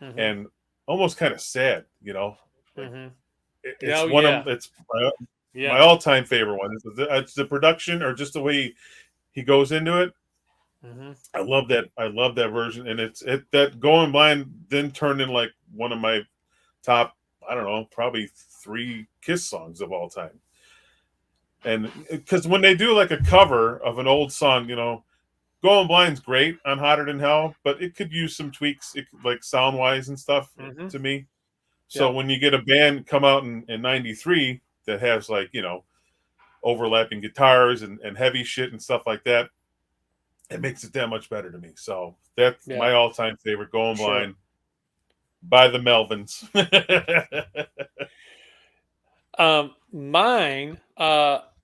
Mm-hmm. and almost kind of sad. Like Mm-hmm. it's Oh one yeah. of it's my Yeah. all time favorite one. It's the production or just the way he goes into it. Mm-hmm. I love that. I love that version, and that Going Blind then turned in like one of my top. I don't know, probably 3 Kiss songs of all time. And because when they do like a cover of an old song, Going Blind's great on Hotter Than Hell, but it could use some tweaks, like sound wise and stuff Mm-hmm. to me. So Yeah. when you get a band come out in '93 that has like overlapping guitars and heavy shit and stuff like that, it makes it that much better to me. So that's Yeah. my all time favorite, Going Sure. Blind by the Melvins. Mine.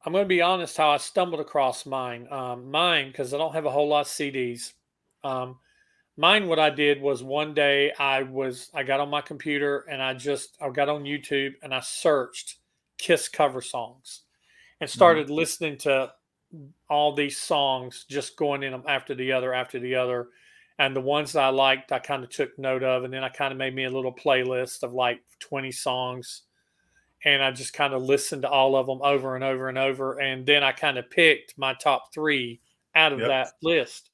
I'm going to be honest. How I stumbled across mine. Mine because I don't have a whole lot of CDs. Um, Mine, what I did was one day I got on my computer and I got on YouTube and I searched Kiss cover songs and Mhm. started listening to all these songs, just going in them after the other. And the ones that I liked, I kind of took note of, and then I kind of made me a little playlist of like 20 songs, and I just kind of listened to all of them over and over and over, and then I kind of picked my top 3 out of Yep. that list.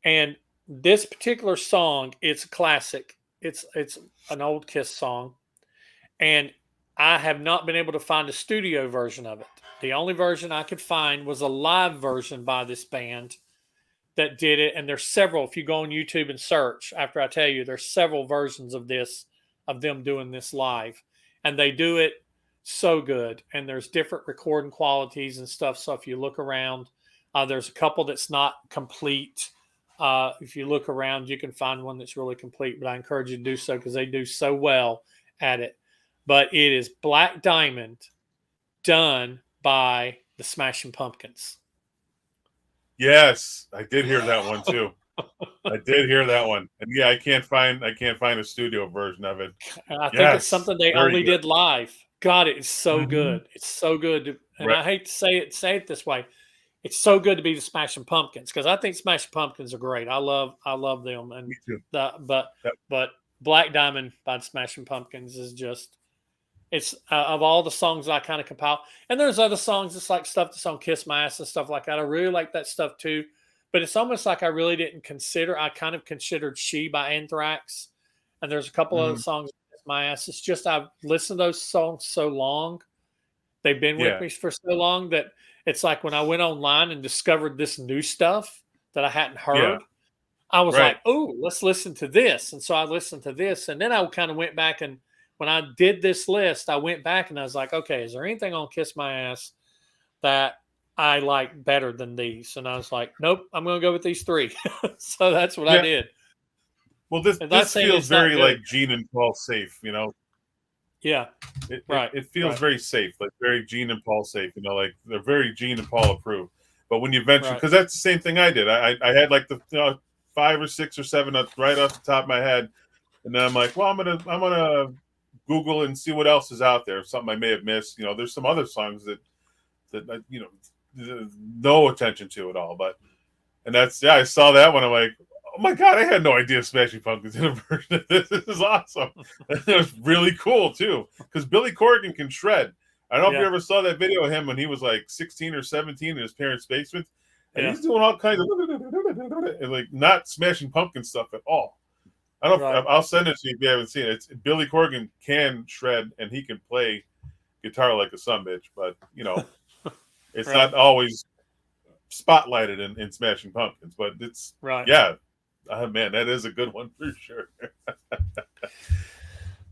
And this particular song, it's a classic. It's an old Kiss song, and I have not been able to find a studio version of it. The only version I could find was a live version by this band that did it, and there's several. If you go on YouTube and search, after I tell you, there's several versions of this of them doing this live, and they do it so good. And there's different recording qualities and stuff. So if you look around, there's a couple that's not complete. If you look around, you can find one that's really complete. But I encourage you to do so because they do so well at it. But it is Black Diamond done by the Smashing Pumpkins. Yes, I did hear that one too. I did hear that one, and yeah, I can't find a studio version of it. I think it's Yes, something they very only good. did live. God, it is so Hmm. good. It's so good. And Right. I hate to say it this way. It's so good to be the Smashing Pumpkins because I think Smashing Pumpkins are great. I love them. And Me too. the Yep. but Black Diamond by the Smashing Pumpkins is just it's of all the songs I kind of compile. And there's other songs, it's like stuff that's on Kiss My Ass and stuff like that. I really like that stuff too. But it's almost like I really didn't consider. I kind of considered She by Anthrax, and there's a couple other Hmm. songs on Kiss My Ass. It's just I've listened to those songs so long. They've been with Yeah. me for so long that it's like when I went online and discovered this new stuff that I hadn't Yeah. heard, I was Right. like, "Oh, let's listen to this." And so I listened to this, and then I kind of went back and when I did this list, I went back and I was like, "Okay, is there anything on Kiss My Ass that I like better than these?" And I was like, "Nope, I'm going to go with these three." So that's what I Yeah. did. Well, this And not this saying feels it's not very good. like Gene and Paul safe. Yeah, right, It feels right, very safe, like very Gene and Paul safe. Like they're very Gene and Paul approved. But when you venture, right. because that's the same thing I did. I had like the 5 or 6 or 7 right off the top of my head, and then I'm like, well, I'm gonna Google and see what else is out there. Something I may have missed. There's some other songs that no attention to at all. But and that's I saw that one. I'm like, oh my god, I had no idea Smashing Pumpkins in a version of this. This is awesome. And it was really cool too, because Billy Corgan can shred. I don't know if you Yeah, ever saw that video of him when he was like 16 or 17 in his parents' basement, and yeah, he's doing all kinds of and like not Smashing Pumpkin stuff at all. I don't. right, I'll send it to you if you haven't seen it. Billy Corgan can shred and he can play guitar like a sumbitch, but it's right, not always spotlighted in Smashing Pumpkins. But it's right. yeah, man, that is a good one for sure.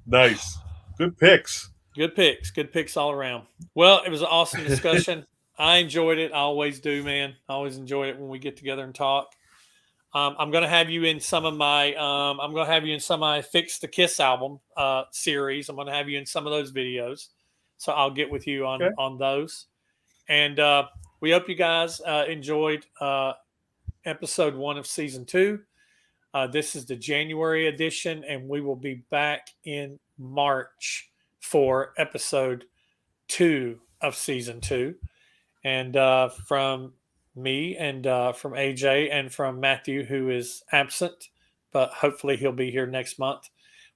Nice, good picks. Good picks all around. Well, it was an awesome discussion. I enjoyed it. I always do, man. I always enjoy it when we get together and talk. I'm going to have you in some of my. I'm going to have you in some of my Fix the Kiss album series. I'm going to have you in some of those videos, so I'll get with you Okay. on those. And we hope you guys enjoyed episode 1 of season 2. This is the January edition, and we will be back in March for episode 2 of season 2. And from me and from AJ and from Matthew, who is absent, but hopefully he'll be here next month.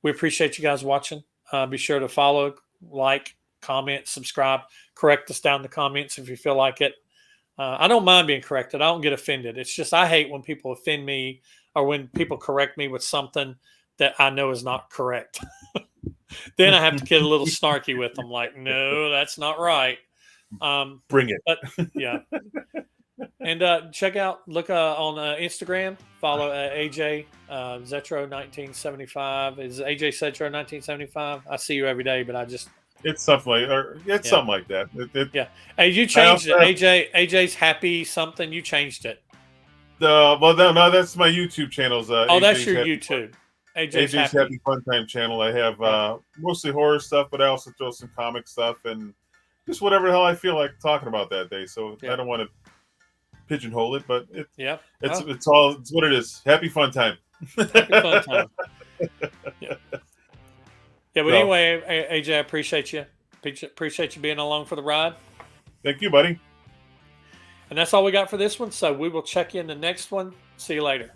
We appreciate you guys watching. Be sure to follow, like, comment, subscribe, correct us down in the comments if you feel like it. I don't mind being corrected. I don't get offended. It's just I hate when people offend me or when people correct me with something that I know is not correct. Then I have to get a little snarky with them, like, no, that's not right. Bring it. But yeah, and look on Instagram, follow AJ Zetro 1975. Is AJ Zetro 1975? I see you every day, but I just It's something like, or it's yeah, something like that. yeah. Hey, you changed it. AJ's happy something. You changed it. Well, no, that's my YouTube channel's. Oh, that's AJ's your Happy YouTube. AJ's AJ's Happy Fun Time channel. I have Right. mostly horror stuff, but I also throw some comic stuff and just whatever the hell I feel like talking about that day. So Yeah. I don't want to pigeonhole it, but Yeah. it's Well, it's what it is. Happy Fun Time. happy fun time. Yeah. Yeah. But So, anyway, AJ, I appreciate you. Appreciate you being along for the ride. thank you, buddy. And that's all we got for this one. So we will check you in the next one. See you later.